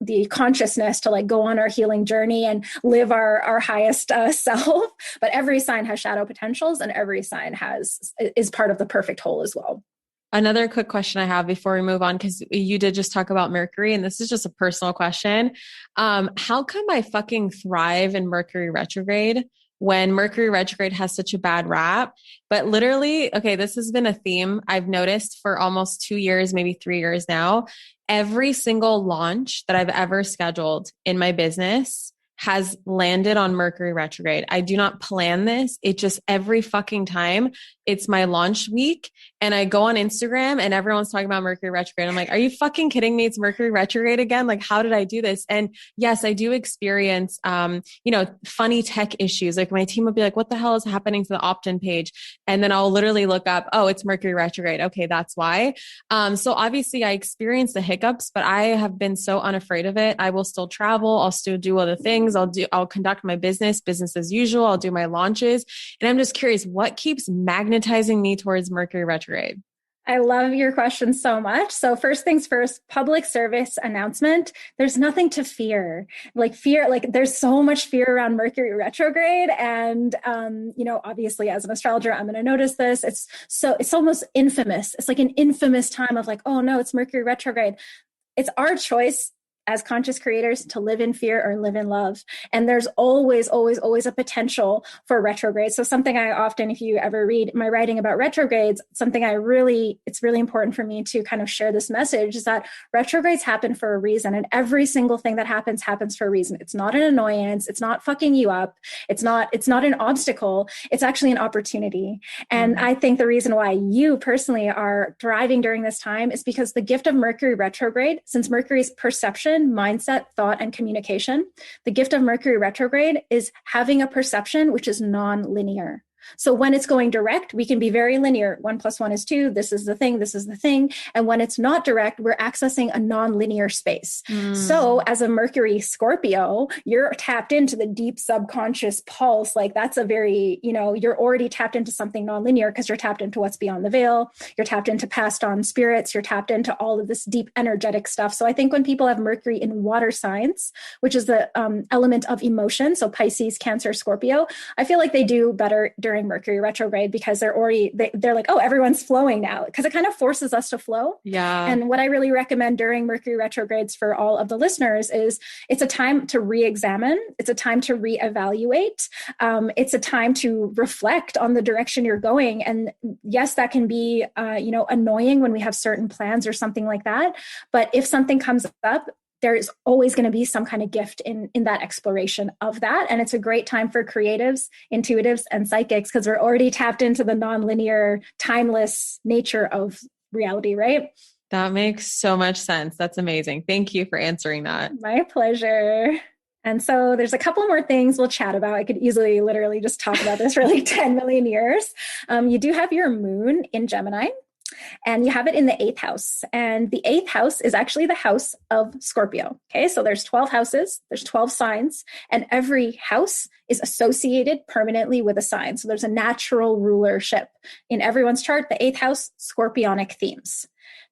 the consciousness to like go on our healing journey and live our highest self. But every sign has shadow potentials, and every sign is part of the perfect whole as well. Another quick question I have before we move on, because you did just talk about Mercury, and this is just a personal question. How come I fucking thrive in Mercury retrograde when Mercury retrograde has such a bad rap? But literally, okay, this has been a theme I've noticed for almost 2 years, maybe 3 years now. Every single launch that I've ever scheduled in my business has landed on Mercury retrograde. I do not plan this. It just every fucking time it's my launch week and I go on Instagram and everyone's talking about Mercury retrograde. I'm like, are you fucking kidding me? It's Mercury retrograde again. Like, how did I do this? And yes, I do experience, funny tech issues. Like my team will be like, what the hell is happening to the opt-in page? And then I'll literally look up, oh, it's Mercury retrograde. Okay. That's why. So obviously I experience the hiccups, but I have been so unafraid of it. I will still travel. I'll still do other things. I'll conduct my business as usual. I'll do my launches. And I'm just curious, what keeps magnetizing me towards Mercury retrograde? I love your question so much. So first things first, public service announcement. There's nothing to fear. Like there's so much fear around Mercury retrograde. And, obviously as an astrologer, I'm going to notice this. It's almost infamous. It's like an infamous time of like, oh no, it's Mercury retrograde. It's our choice as conscious creators to live in fear or live in love. And there's always, always, always a potential for retrograde. So something I often, if you ever read my writing about retrogrades, it's really important for me to kind of share this message is that retrogrades happen for a reason. And every single thing that happens for a reason. It's not an annoyance. It's not fucking you up. It's not an obstacle. It's actually an opportunity. And I think the reason why you personally are thriving during this time is because the gift of Mercury retrograde, since Mercury's perception, mindset, thought, and communication. The gift of Mercury retrograde is having a perception which is non-linear. So when it's going direct, we can be very linear. 1 + 1 is 2. This is the thing. This is the thing. And when it's not direct, we're accessing a non-linear space. So as a Mercury Scorpio, you're tapped into the deep subconscious pulse. Like that's a very, you're already tapped into something non-linear because you're tapped into what's beyond the veil. You're tapped into passed on spirits. You're tapped into all of this deep energetic stuff. So I think when people have Mercury in water signs, which is the element of emotion, so Pisces, Cancer, Scorpio, I feel like they do better during Mercury retrograde because they're like, oh, everyone's flowing now, because it kind of forces us to flow. Yeah. And what I really recommend during Mercury retrogrades for all of the listeners is it's a time to re-examine. It's a time to reevaluate. It's a time to reflect on the direction you're going. And yes, that can be, annoying when we have certain plans or something like that. But if something comes up, there's always going to be some kind of gift in that exploration of that. And it's a great time for creatives, intuitives, and psychics, because we're already tapped into the nonlinear, timeless nature of reality, right? That makes so much sense. That's amazing. Thank you for answering that. My pleasure. And so there's a couple more things we'll chat about. I could easily literally just talk about this for like 10 million years. You do have your moon in Gemini. And you have it in the 8th house. And the 8th house is actually the house of Scorpio. Okay, so there's 12 houses, there's 12 signs, and every house is associated permanently with a sign. So there's a natural rulership in everyone's chart. The 8th house, Scorpionic themes.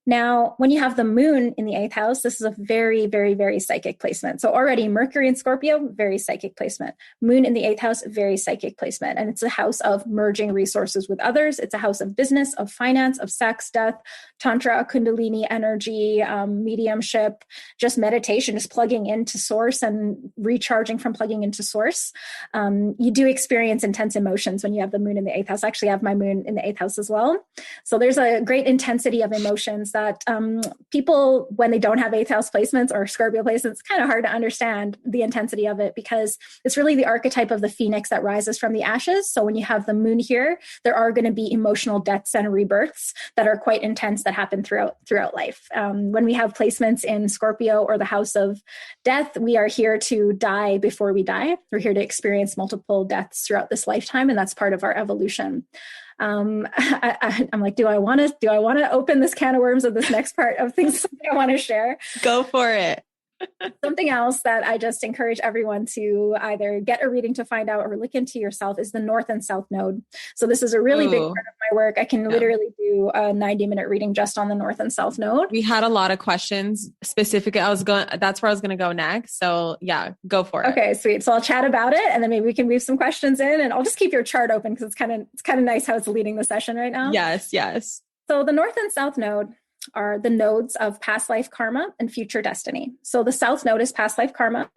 Now, when you have the moon in the 8th house, this is a very, very, very psychic placement. So already Mercury in Scorpio, very psychic placement. Moon in the 8th house, very psychic placement. And it's a house of merging resources with others. It's a house of business, of finance, of sex, death, tantra, kundalini energy, mediumship, just meditation, just plugging into source and recharging from plugging into source. You do experience intense emotions when you have the moon in the 8th house. I actually have my moon in the 8th house as well. So there's a great intensity of emotions that people, when they don't have 8th house placements or Scorpio placements, it's kind of hard to understand the intensity of it, because it's really the archetype of the phoenix that rises from the ashes. So when you have the moon here, there are going to be emotional deaths and rebirths that are quite intense that happen throughout life. When we have placements in Scorpio or the house of death, we are here to die before we die. We're here to experience multiple deaths throughout this lifetime, and that's part of our evolution. I'm like, do I want to open this can of worms of this next part of things I want to share? Go for it. Something else that I just encourage everyone to either get a reading to find out or look into yourself is the North and South Node. So this is a really big part of my work. I can literally do a 90-minute reading just on the North and South Node. We had a lot of questions specifically. That's where I was going to go next. So yeah, go for it. Okay, sweet. So I'll chat about it, and then maybe we can weave some questions in, and I'll just keep your chart open because it's kind of nice how it's leading the session right now. Yes. So the North and South Node are the nodes of past life karma and future destiny. So the South Node is past life karma,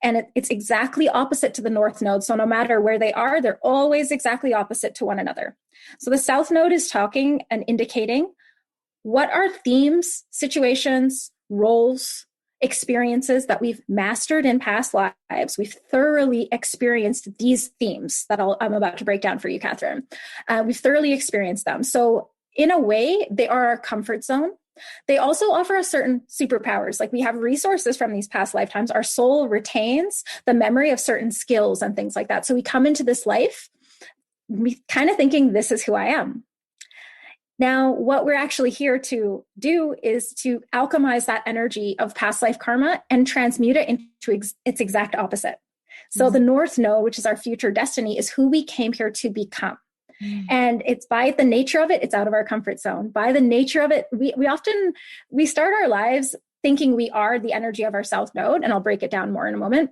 and it's exactly opposite to the North Node. So no matter where they are, they're always exactly opposite to one another. So the South Node is talking and indicating what are themes, situations, roles, experiences that we've mastered in past lives. We've thoroughly experienced these themes that I'm about to break down for you, Catherine. We've thoroughly experienced them. So in a way, they are our comfort zone. They also offer us certain superpowers. Like we have resources from these past lifetimes. Our soul retains the memory of certain skills and things like that. So we come into this life kind of thinking, this is who I am. Now, what we're actually here to do is to alchemize that energy of past life karma and transmute it into its exact opposite. So the North Node, which is our future destiny, is who we came here to become. And it's by the nature of it, it's out of our comfort zone. By the nature of it, we start our lives thinking we are the energy of our South Node, and I'll break it down more in a moment.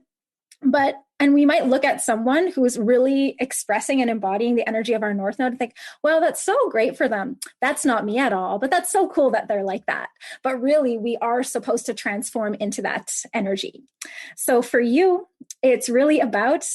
And we might look at someone who is really expressing and embodying the energy of our North Node and think, well, that's so great for them. That's not me at all, but that's so cool that they're like that. But really, we are supposed to transform into that energy. So for you, it's really about,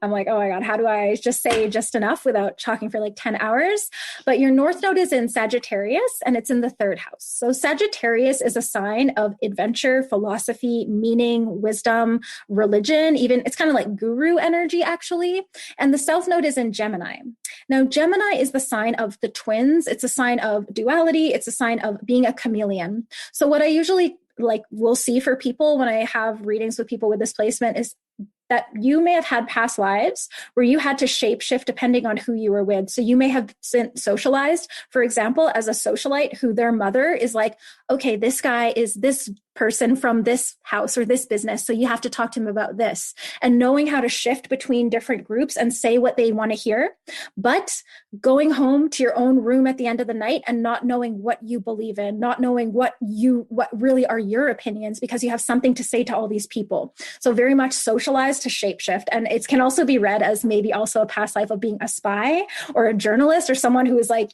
I'm like, oh my God, how do I just say just enough without talking for like 10 hours? But your North Node is in Sagittarius, and it's in the 3rd house. So Sagittarius is a sign of adventure, philosophy, meaning, wisdom, religion. Even it's kind of like guru energy, actually. And the South Node is in Gemini. Now, Gemini is the sign of the twins. It's a sign of duality. It's a sign of being a chameleon. So what I usually we'll see for people when I have readings with people with this placement is that you may have had past lives where you had to shapeshift depending on who you were with. So you may have been socialized, for example, as a socialite who their mother is like, okay, this guy is this person from this house or this business. So you have to talk to him about this, and knowing how to shift between different groups and say what they want to hear, but going home to your own room at the end of the night and not knowing what you believe in, not knowing what really are your opinions, because you have something to say to all these people. So very much socialized to shapeshift. And it can also be read as maybe also a past life of being a spy or a journalist or someone who is like,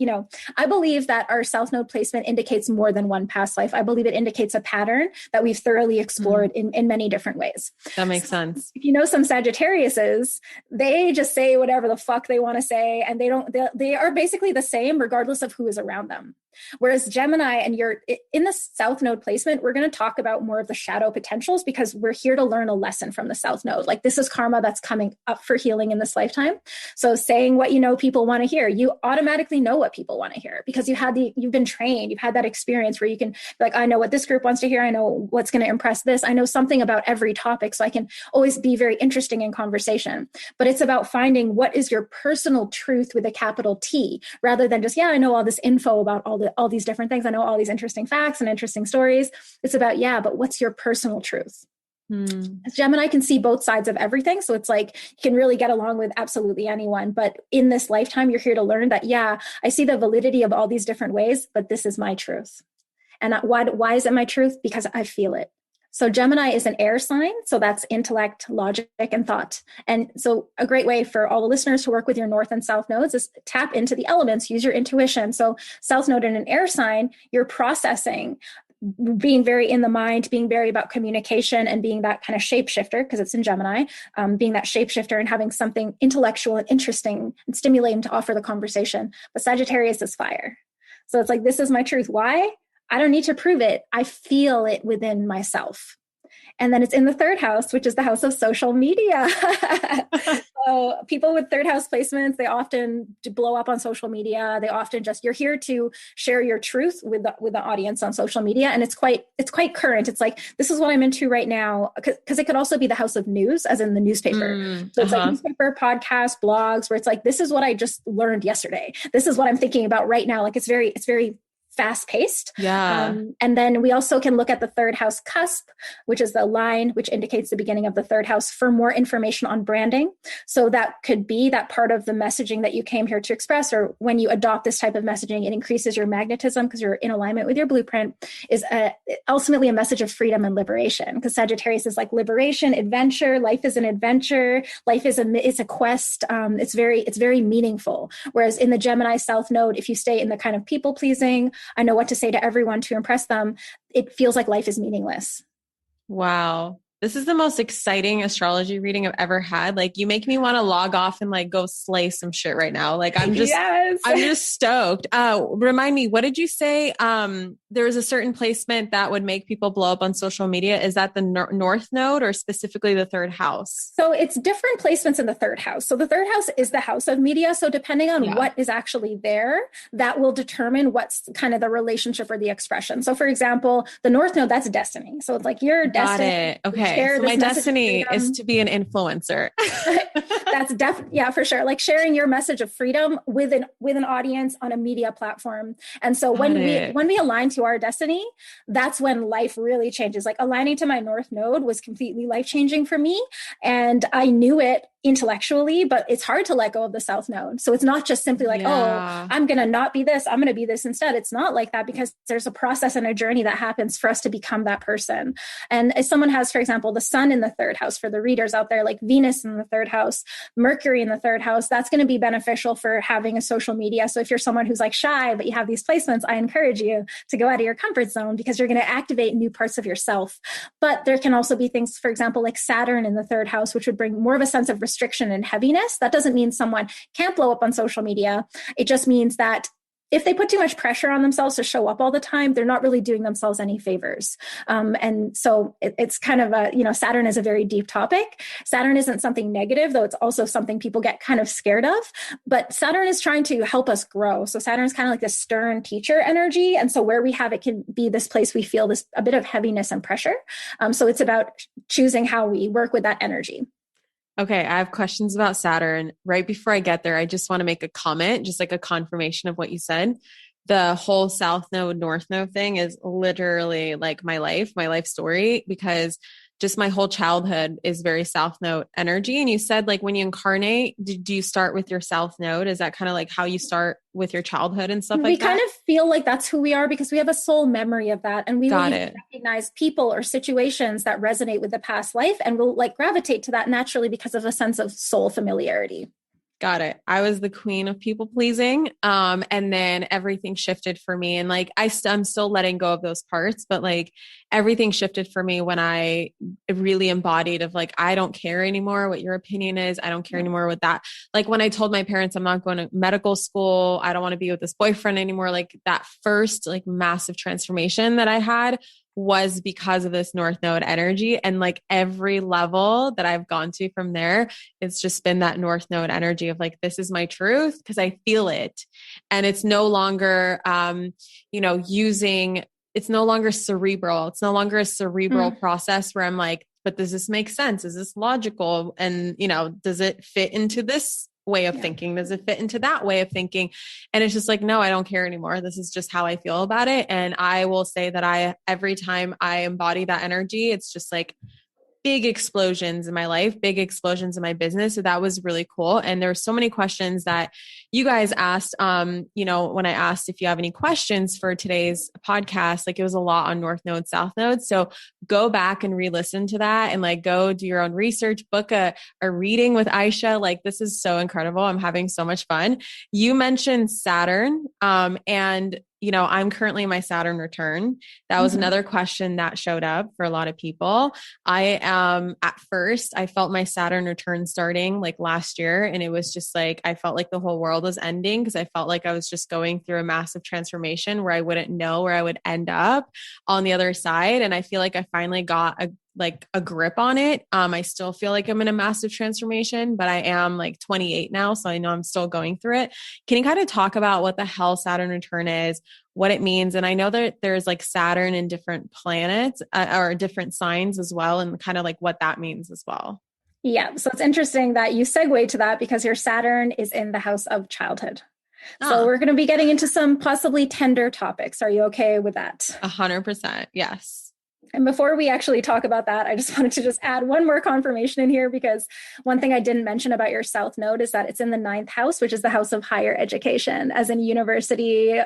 I believe that our South Node placement indicates more than one past life. I believe it indicates a pattern that we've thoroughly explored in many different ways. That makes sense. If you know some Sagittariuses, they just say whatever the fuck they want to say, and they are basically the same regardless of who is around them. Whereas Gemini, and you're in the South Node placement, we're going to talk about more of the shadow potentials, because we're here to learn a lesson from the South Node. Like, this is karma that's coming up for healing in this lifetime. So saying what people want to hear, you automatically know what people want to hear, because you've been trained, you've had that experience where you can be like, I know what this group wants to hear. I know what's going to impress this. I know something about every topic. So I can always be very interesting in conversation. But it's about finding what is your personal truth with a capital T, rather than just, I know all this info about all these different things. I know all these interesting facts and interesting stories. It's about, but what's your personal truth? Gemini can see both sides of everything. So it's like, you can really get along with absolutely anyone. But in this lifetime, you're here to learn that, I see the validity of all these different ways, but this is my truth. And why is it my truth? Because I feel it. So Gemini is an air sign. So that's intellect, logic, and thought. And so a great way for all the listeners to work with your North and South nodes is tap into the elements, use your intuition. So South node in an air sign, you're processing, being very in the mind, being very about communication, and being that kind of shapeshifter, because it's in Gemini, being that shapeshifter and having something intellectual and interesting and stimulating to offer the conversation. But Sagittarius is fire. So it's like, this is my truth. Why? I don't need to prove it. I feel it within myself. And then it's in the third house, which is the house of social media. So people with third house placements, they often blow up on social media. They often you're here to share your truth with the audience on social media. And it's quite current. It's like, this is what I'm into right now. Because it could also be the house of news, as in the newspaper. So it's like newspaper, podcasts, blogs, where it's like, this is what I just learned yesterday. This is what I'm thinking about right now. Like, it's very fast-paced. And then we also can look at the third house cusp, which is the line which indicates the beginning of the third house, for more information on branding. So that could be that part of the messaging that you came here to express, or when you adopt this type of messaging, it increases your magnetism because you're in alignment with your blueprint, is ultimately a message of freedom and liberation. Because Sagittarius is like liberation, adventure. Life is an adventure. Life is a quest. It's very meaningful. Whereas in the Gemini South Node, if you stay in the kind of people pleasing, I know what to say to everyone to impress them, it feels like life is meaningless. Wow. This is the most exciting astrology reading I've ever had. Like, you make me want to log off and like go slay some shit right now. Like, I'm just stoked. Remind me, what did you say? There was a certain placement that would make people blow up on social media. Is that the North node, or specifically the third house? So it's different placements in the third house. So the third house is the house of media. So depending on what is actually there, that will determine what's kind of the relationship or the expression. So for example, the North node, that's destiny. So it's like your destiny. Got it. Okay. So my destiny is to be an influencer. That's for sure. Like sharing your message of freedom with an audience on a media platform. And so when we align to our destiny, that's when life really changes. Like, aligning to my North node was completely life-changing for me. And I knew it intellectually, but it's hard to let go of the South node. So it's not just simply like, oh, I'm going to not be this, I'm going to be this instead. It's not like that, because there's a process and a journey that happens for us to become that person. And if someone has, for example, the sun in the third house, for the readers out there, like Venus in the third house, Mercury in the third house, that's going to be beneficial for having a social media. So if you're someone who's like shy, but you have these placements, I encourage you to go out of your comfort zone, because you're going to activate new parts of yourself. But there can also be things, for example, like Saturn in the third house, which would bring more of a sense of restriction and heaviness. That doesn't mean someone can't blow up on social media. It just means that if they put too much pressure on themselves to show up all the time, they're not really doing themselves any favors. And so it's kind of Saturn is a very deep topic. Saturn isn't something negative, though it's also something people get kind of scared of. But Saturn is trying to help us grow. So Saturn is kind of like this stern teacher energy. And so where we have it can be this place we feel a bit of heaviness and pressure. So it's about choosing how we work with that energy. Okay, I have questions about Saturn. Right before I get there, I just want to make a comment, just like a confirmation of what you said. the whole South Node, North Node thing is literally like my life story, because just my whole childhood is very South Node energy. And you said like when you incarnate, do you start with your South Node? Is that kind of like how you start with your childhood and stuff We like that? kind of feel like that's who we are because we have a soul memory of that. And we will Got even it. recognize people or situations that resonate with the past life. And we'll like gravitate to that naturally because of a sense of soul familiarity. Got it. I was the queen of people pleasing. And then everything shifted for me. And like, I'm still letting go of those parts, but like everything shifted for me when I really embodied of like, I don't care anymore what your opinion is. I don't care anymore with that. Like when I told my parents, I'm not going to medical school. I don't want to be with this boyfriend anymore. Like that first like massive transformation that I had was because of this North Node energy. And like every level that I've gone to from there, it's just been that North Node energy of like, this is my truth because I feel it. And it's no longer, it's no longer cerebral. It's no longer a cerebral process where I'm like, but does this make sense? Is this logical? And, does it fit into this way of thinking? Does it fit into that way of thinking? And it's just like, no, I don't care anymore. This is just how I feel about it. And I will say that every time I embody that energy, it's just like big explosions in my life, big explosions in my business. So that was really cool. And there were so many questions that you guys asked, when I asked if you have any questions for today's podcast, like it was a lot on North Node, South Node. So go back and re-listen to that and like go do your own research, book a reading with Ayesha. Like this is so incredible. I'm having so much fun. You mentioned Saturn, and I'm currently in my Saturn return. That was another question that showed up for a lot of people. At first I felt my Saturn return starting like last year. And it was just like, I felt like the whole world was ending because I felt like I was just going through a massive transformation where I wouldn't know where I would end up on the other side. And I feel like I finally got a grip on it. I still feel like I'm in a massive transformation, but I am like 28 now. So I know I'm still going through it. Can you kind of talk about what the hell Saturn return is, what it means? And I know that there's like Saturn in different planets or different signs as well. And kind of like what that means as well. Yeah. So it's interesting that you segue to that because your Saturn is in the house of childhood. So we're going to be getting into some possibly tender topics. Are you okay with that? 100%. Yes. And before we actually talk about that, I just wanted to just add one more confirmation in here because one thing I didn't mention about your South Node is that it's in the 9th house, which is the house of higher education, as in university,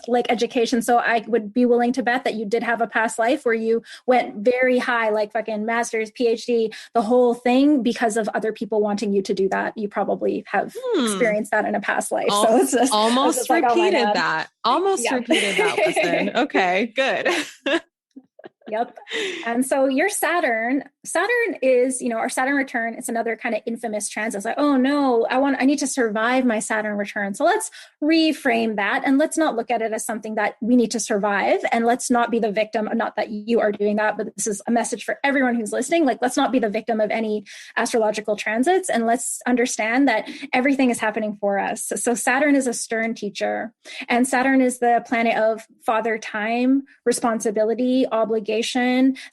like education. So I would be willing to bet that you did have a past life where you went very high, like fucking master's, PhD, the whole thing because of other people wanting you to do that. You probably have experienced that in a past life. So it's just almost repeated that. Almost repeated that, listen. Okay, good. Yep. And so your Saturn is, our Saturn return. It's another kind of infamous transit. It's like, oh no, I need to survive my Saturn return. So let's reframe that. And let's not look at it as something that we need to survive. And let's not be the victim. Not that you are doing that, but this is a message for everyone who's listening. Like, let's not be the victim of any astrological transits. And let's understand that everything is happening for us. So Saturn is a stern teacher, and Saturn is the planet of father time, responsibility, obligation.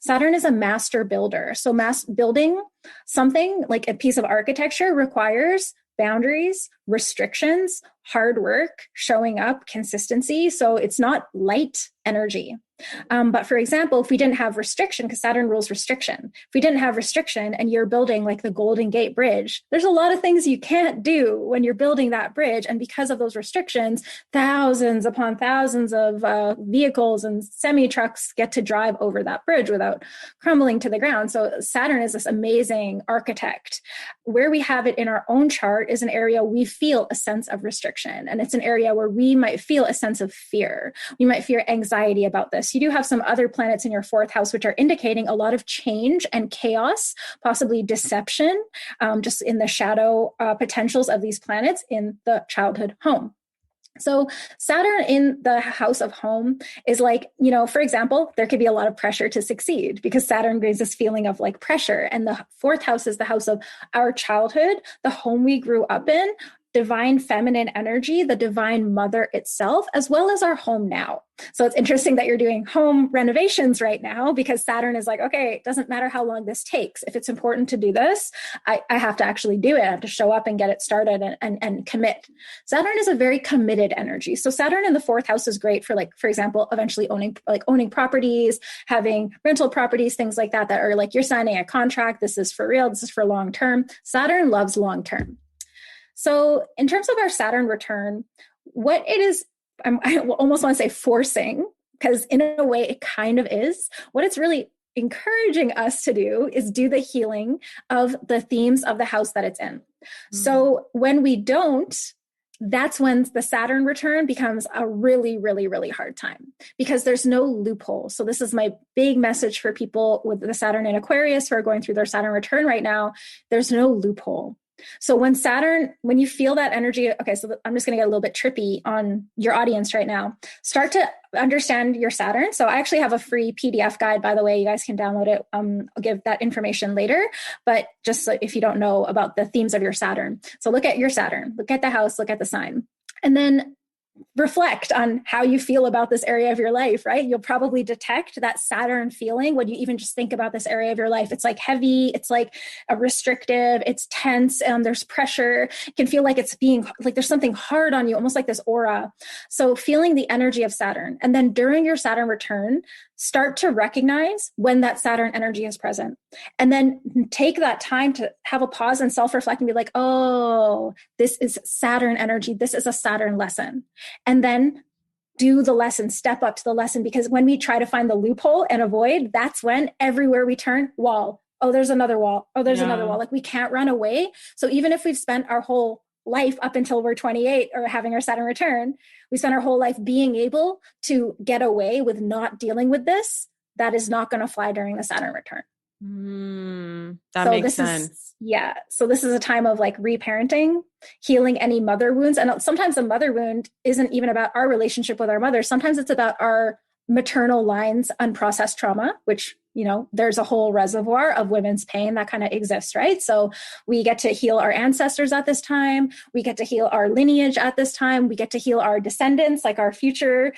Saturn is a master builder. So building something like a piece of architecture requires boundaries, restrictions, hard work, showing up, consistency. So it's not light energy. But for example, if we didn't have restriction, because Saturn rules restriction, if we didn't have restriction and you're building like the Golden Gate Bridge, there's a lot of things you can't do when you're building that bridge. And because of those restrictions, thousands upon thousands of vehicles and semi-trucks get to drive over that bridge without crumbling to the ground. So Saturn is this amazing architect. Where we have it in our own chart is an area we feel a sense of restriction. And it's an area where we might feel a sense of fear. We might fear anxiety about this. You do have some other planets in your 4th house, which are indicating a lot of change and chaos, possibly deception, just in the shadow potentials of these planets in the childhood home. So Saturn in the house of home is like, for example, there could be a lot of pressure to succeed because Saturn brings this feeling of like pressure. And the 4th house is the house of our childhood, the home we grew up in. divine feminine energy, the divine mother itself, as well as our home now. So it's interesting that you're doing home renovations right now, because Saturn is like, okay, it doesn't matter how long this takes. If it's important to do this, I have to actually do it. I have to show up and get it started and commit. Saturn is a very committed energy. So Saturn in the fourth house is great for, like, for example, eventually owning properties, having rental properties, things like that are like, you're signing a contract. This is for real. This is for long term. Saturn loves long term. So in terms of our Saturn return, what it is, I almost want to say forcing, because in a way it kind of is, what it's really encouraging us to do is do the healing of the themes of the house that it's in. So when we don't, that's when the Saturn return becomes a really, really, really hard time, because there's no loophole. So this is my big message for people with the Saturn in Aquarius who are going through their Saturn return right now. There's no loophole. So when you feel that energy, okay, so I'm just going to get a little bit trippy on your audience right now. Start to understand your Saturn. So I actually have a free PDF guide, by the way. You guys can download it. I'll give that information later, but just so if you don't know about the themes of your Saturn. So look at your Saturn, look at the house, look at the sign, and then reflect on how you feel about this area of your life, right? You'll probably detect that Saturn feeling when you even just think about this area of your life. It's like heavy, it's like a restrictive, it's tense, there's pressure. It can feel like it's being like there's something hard on you, almost like this aura. So feeling the energy of Saturn. And then during your Saturn return, start to recognize when that Saturn energy is present. And then take that time to have a pause and self-reflect and be like, oh, this is Saturn energy. This is a Saturn lesson. And then do the lesson, step up to the lesson, because when we try to find the loophole and avoid, that's when everywhere we turn, wall. Oh, there's another wall. Oh, there's another wall. Like, we can't run away. So even if we've spent our whole life up until we're 28 or having our Saturn return, we spend our whole life being able to get away with not dealing with this. That is not going to fly during the Saturn return. That makes sense. So this is a time of like reparenting, healing any mother wounds. And sometimes the mother wound isn't even about our relationship with our mother. Sometimes it's about our maternal line's unprocessed trauma, which, there's a whole reservoir of women's pain that kind of exists, right? So we get to heal our ancestors at this time. We get to heal our lineage at this time. We get to heal our descendants, like our future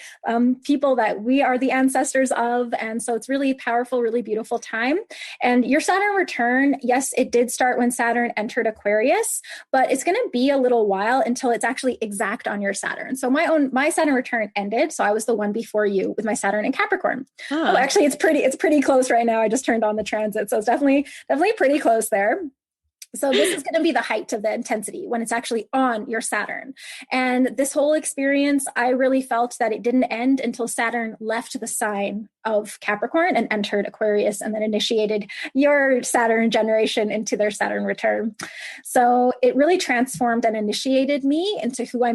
people that we are the ancestors of. And so it's really powerful, really beautiful time. And your Saturn return, yes, it did start when Saturn entered Aquarius, but it's going to be a little while until it's actually exact on your Saturn. So my Saturn return ended. So I was the one before you with my Saturn in Capricorn. Oh, actually, it's pretty close right now. I just turned on the transit. So it's definitely pretty close there. So this is going to be the height of the intensity when it's actually on your Saturn. And this whole experience, I really felt that it didn't end until Saturn left the sign of Capricorn and entered Aquarius, and then initiated your Saturn generation into their Saturn return. So it really transformed and initiated me into who I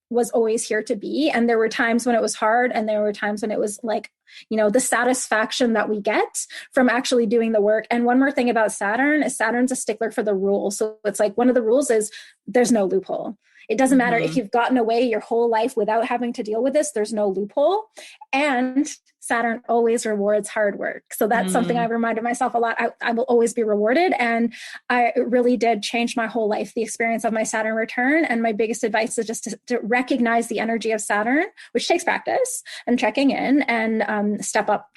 was always here to be. And there were times when it was hard, and there were times when it was like, the satisfaction that we get from actually doing the work. And one more thing about Saturn is Saturn's a stickler for the rules. So it's like, one of the rules is there's no loophole. It doesn't matter if you've gotten away your whole life without having to deal with this, there's no loophole. And Saturn always rewards hard work. So that's something I reminded myself a lot. I will always be rewarded. And I really did change my whole life, the experience of my Saturn return. And my biggest advice is just to recognize the energy of Saturn, which takes practice and checking in, and step up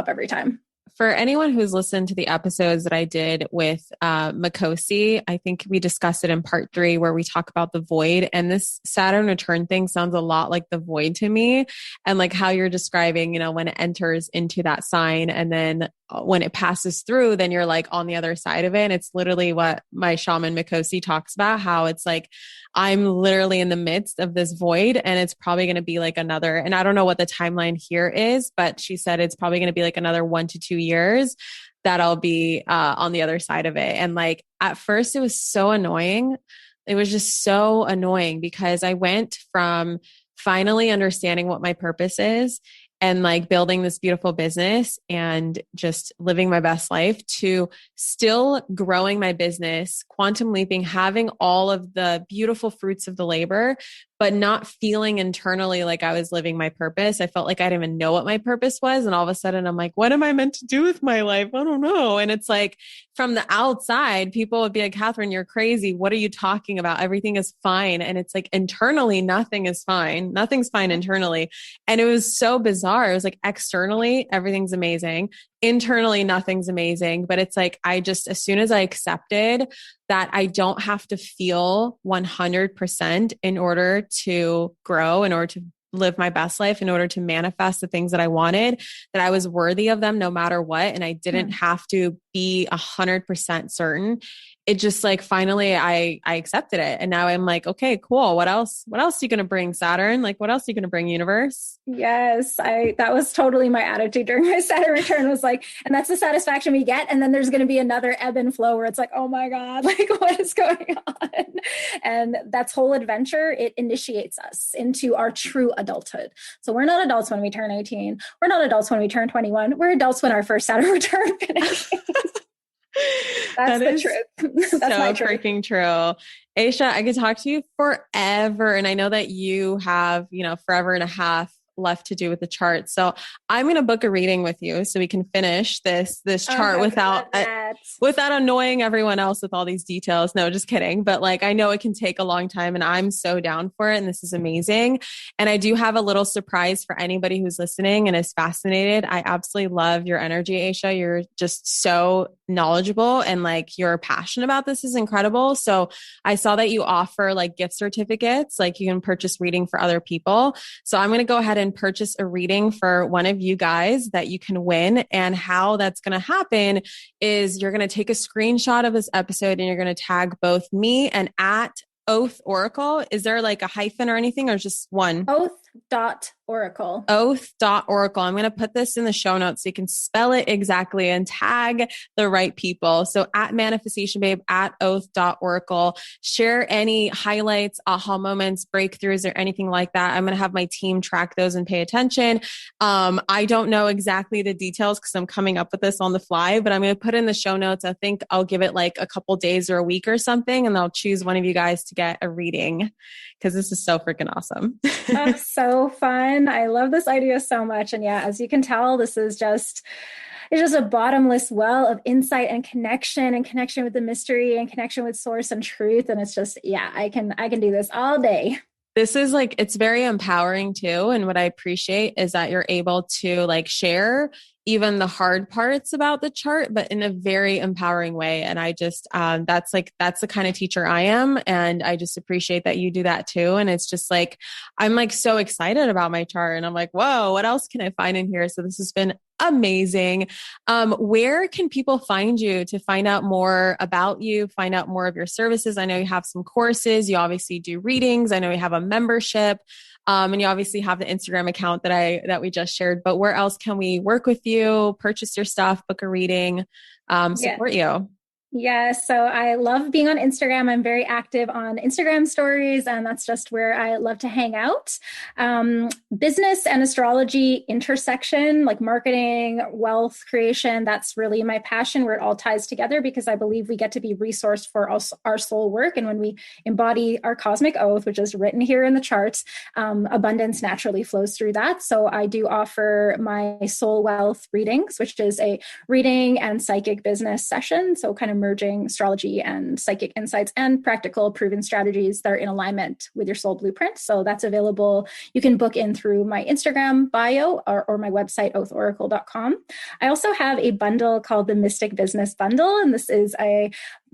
every time. For anyone who's listened to the episodes that I did with Makosi, I think we discussed it in part 3 where we talk about the void, and this Saturn return thing sounds a lot like the void to me, and like how you're describing, when it enters into that sign, and then when it passes through, then you're like on the other side of it. And it's literally what my shaman Makosi talks about, how it's like, I'm literally in the midst of this void, and it's probably going to be like another, and I don't know what the timeline here is, but she said it's probably going to be like another 1 to 2 years that I'll be on the other side of it. And like, at first it was so annoying. It was just so annoying, because I went from finally understanding what my purpose is and like building this beautiful business and just living my best life, to still growing my business, quantum leaping, having all of the beautiful fruits of the labor, but not feeling internally like I was living my purpose. I felt like I didn't even know what my purpose was. And all of a sudden I'm like, what am I meant to do with my life? I don't know. And it's like from the outside, people would be like, Catherine, you're crazy. What are you talking about? Everything is fine. And it's like internally, nothing is fine. Nothing's fine internally. And it was so bizarre. It was like externally, everything's amazing. Internally, nothing's amazing. But it's like, as soon as I accepted that I don't have to feel 100% in order to grow, in order to live my best life, in order to manifest the things that I wanted, that I was worthy of them no matter what. And I didn't have to be 100% certain. It just like, finally I accepted it. And now I'm like, okay, cool. What else are you going to bring, Saturn? Like, what else are you going to bring, universe? Yes, that was totally my attitude during my Saturn return, was like, and that's the satisfaction we get. And then there's going to be another ebb and flow where it's like, oh my God, like what is going on? And that's whole adventure. It initiates us into our true adulthood. So we're not adults when we turn 18. We're not adults when we turn 21. We're adults when our first Saturn return finishes. That's the truth. That's so freaking true. Ayesha, I could talk to you forever. And I know that you have, forever and a half left to do with the chart. So I'm going to book a reading with you so we can finish this chart without annoying everyone else with all these details. No, just kidding. But like, I know it can take a long time and I'm so down for it. And this is amazing. And I do have a little surprise for anybody who's listening and is fascinated. I absolutely love your energy, Ayesha. You're just so knowledgeable and like your passion about this is incredible. So I saw that you offer like gift certificates, like you can purchase reading for other people. So I'm going to go ahead and purchase a reading for one of you guys that you can win. And how that's going to happen is you're going to take a screenshot of this episode and you're going to tag both me and at Oath Oracle. Is there like a hyphen or anything or just one? Oath.oracle. Oath.oracle. I'm going to put this in the show notes so you can spell it exactly and tag the right people. So at Manifestation Babe, at Oath.oracle, share any highlights, aha moments, breakthroughs, or anything like that. I'm going to have my team track those and pay attention. I don't know exactly the details because I'm coming up with this on the fly, but I'm going to put in the show notes. I think I'll give it like a couple days or a week or something, and I'll choose one of you guys to get a reading because this is so freaking awesome. That's so fun. I love this idea so much. And yeah, as you can tell, this is it's just a bottomless well of insight and connection with the mystery and connection with source and truth. And it's just, yeah, I can do this all day. This is like, it's very empowering too. And what I appreciate is that you're able to like share even the hard parts about the chart, but in a very empowering way. And I just, that's the kind of teacher I am. And I just appreciate that you do that too. And it's just like, I'm like so excited about my chart and I'm like, whoa, what else can I find in here? So this has been amazing. Where can people find you to find out more about you, find out more of your services? I know you have some courses, you obviously do readings. I know you have a membership. And you obviously have the Instagram account that we just shared, but where else can we work with you, purchase your stuff, book a reading, support you? Yeah, so I love being on Instagram. I'm very active on Instagram stories, and that's just where I love to hang out. Business and astrology intersection, like marketing, wealth creation, that's really my passion, where it all ties together because I believe we get to be resourced for our soul work. And when we embody our cosmic oath, which is written here in the charts, abundance naturally flows through that. So I do offer my soul wealth readings, which is a reading and psychic business session. So kind of merging astrology and psychic insights and practical proven strategies that are in alignment with your soul blueprint. So that's available. You can book in through my Instagram bio or my website, oathoracle.com. I also have a bundle called the Mystic Business Bundle. And this is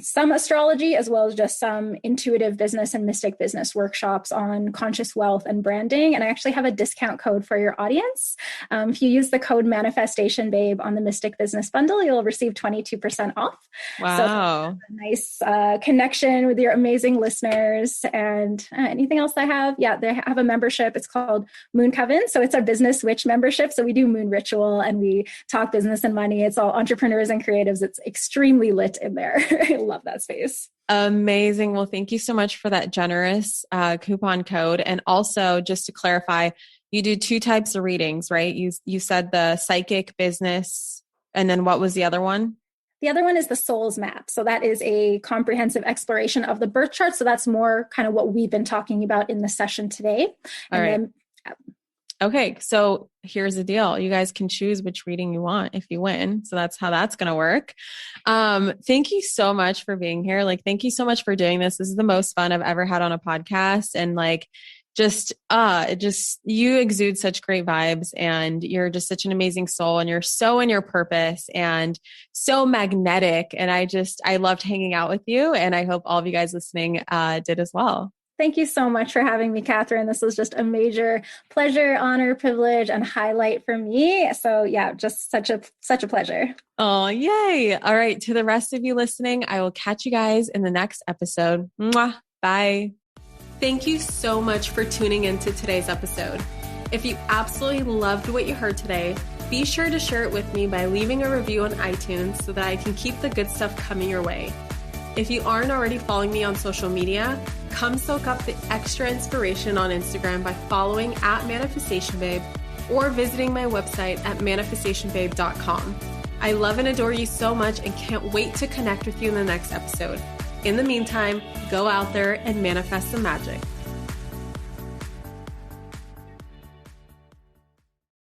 some astrology as well as just some intuitive business and mystic business workshops on conscious wealth and branding. And I actually have a discount code for your audience. If you use the code Manifestation Babe on the Mystic Business Bundle, you'll receive 22% off. Wow. So a nice connection with your amazing listeners. And anything else I have? Yeah, they have a membership. It's called Moon Coven. So it's our business witch membership. So we do moon ritual and we talk business and money. It's all entrepreneurs and creatives. It's extremely lit in there. Love that space. Amazing. Well, thank you so much for that generous coupon code. And also, just to clarify, you do two types of readings, right? You said the psychic business, and then what was the other one? The other one is the Souls Map. So that is a comprehensive exploration of the birth chart. So that's more kind of what we've been talking about in the session today. All right. Okay. So here's the deal. You guys can choose which reading you want if you win. So that's how that's going to work. Thank you so much for being here. Like, thank you so much for doing this. This is the most fun I've ever had on a podcast. And like, you exude such great vibes, and you're just such an amazing soul, and you're so in your purpose and so magnetic. And I loved hanging out with you, and I hope all of you guys listening did as well. Thank you so much for having me, Catherine. This was just a major pleasure, honor, privilege, and highlight for me. So yeah, just such a pleasure. Oh, yay. All right. To the rest of you listening, I will catch you guys in the next episode. Mwah. Bye. Thank you so much for tuning into today's episode. If you absolutely loved what you heard today, be sure to share it with me by leaving a review on iTunes so that I can keep the good stuff coming your way. If you aren't already following me on social media, come soak up the extra inspiration on Instagram by following @ManifestationBabe or visiting my website at manifestationbabe.com. I love and adore you so much and can't wait to connect with you in the next episode. In the meantime, go out there and manifest some magic.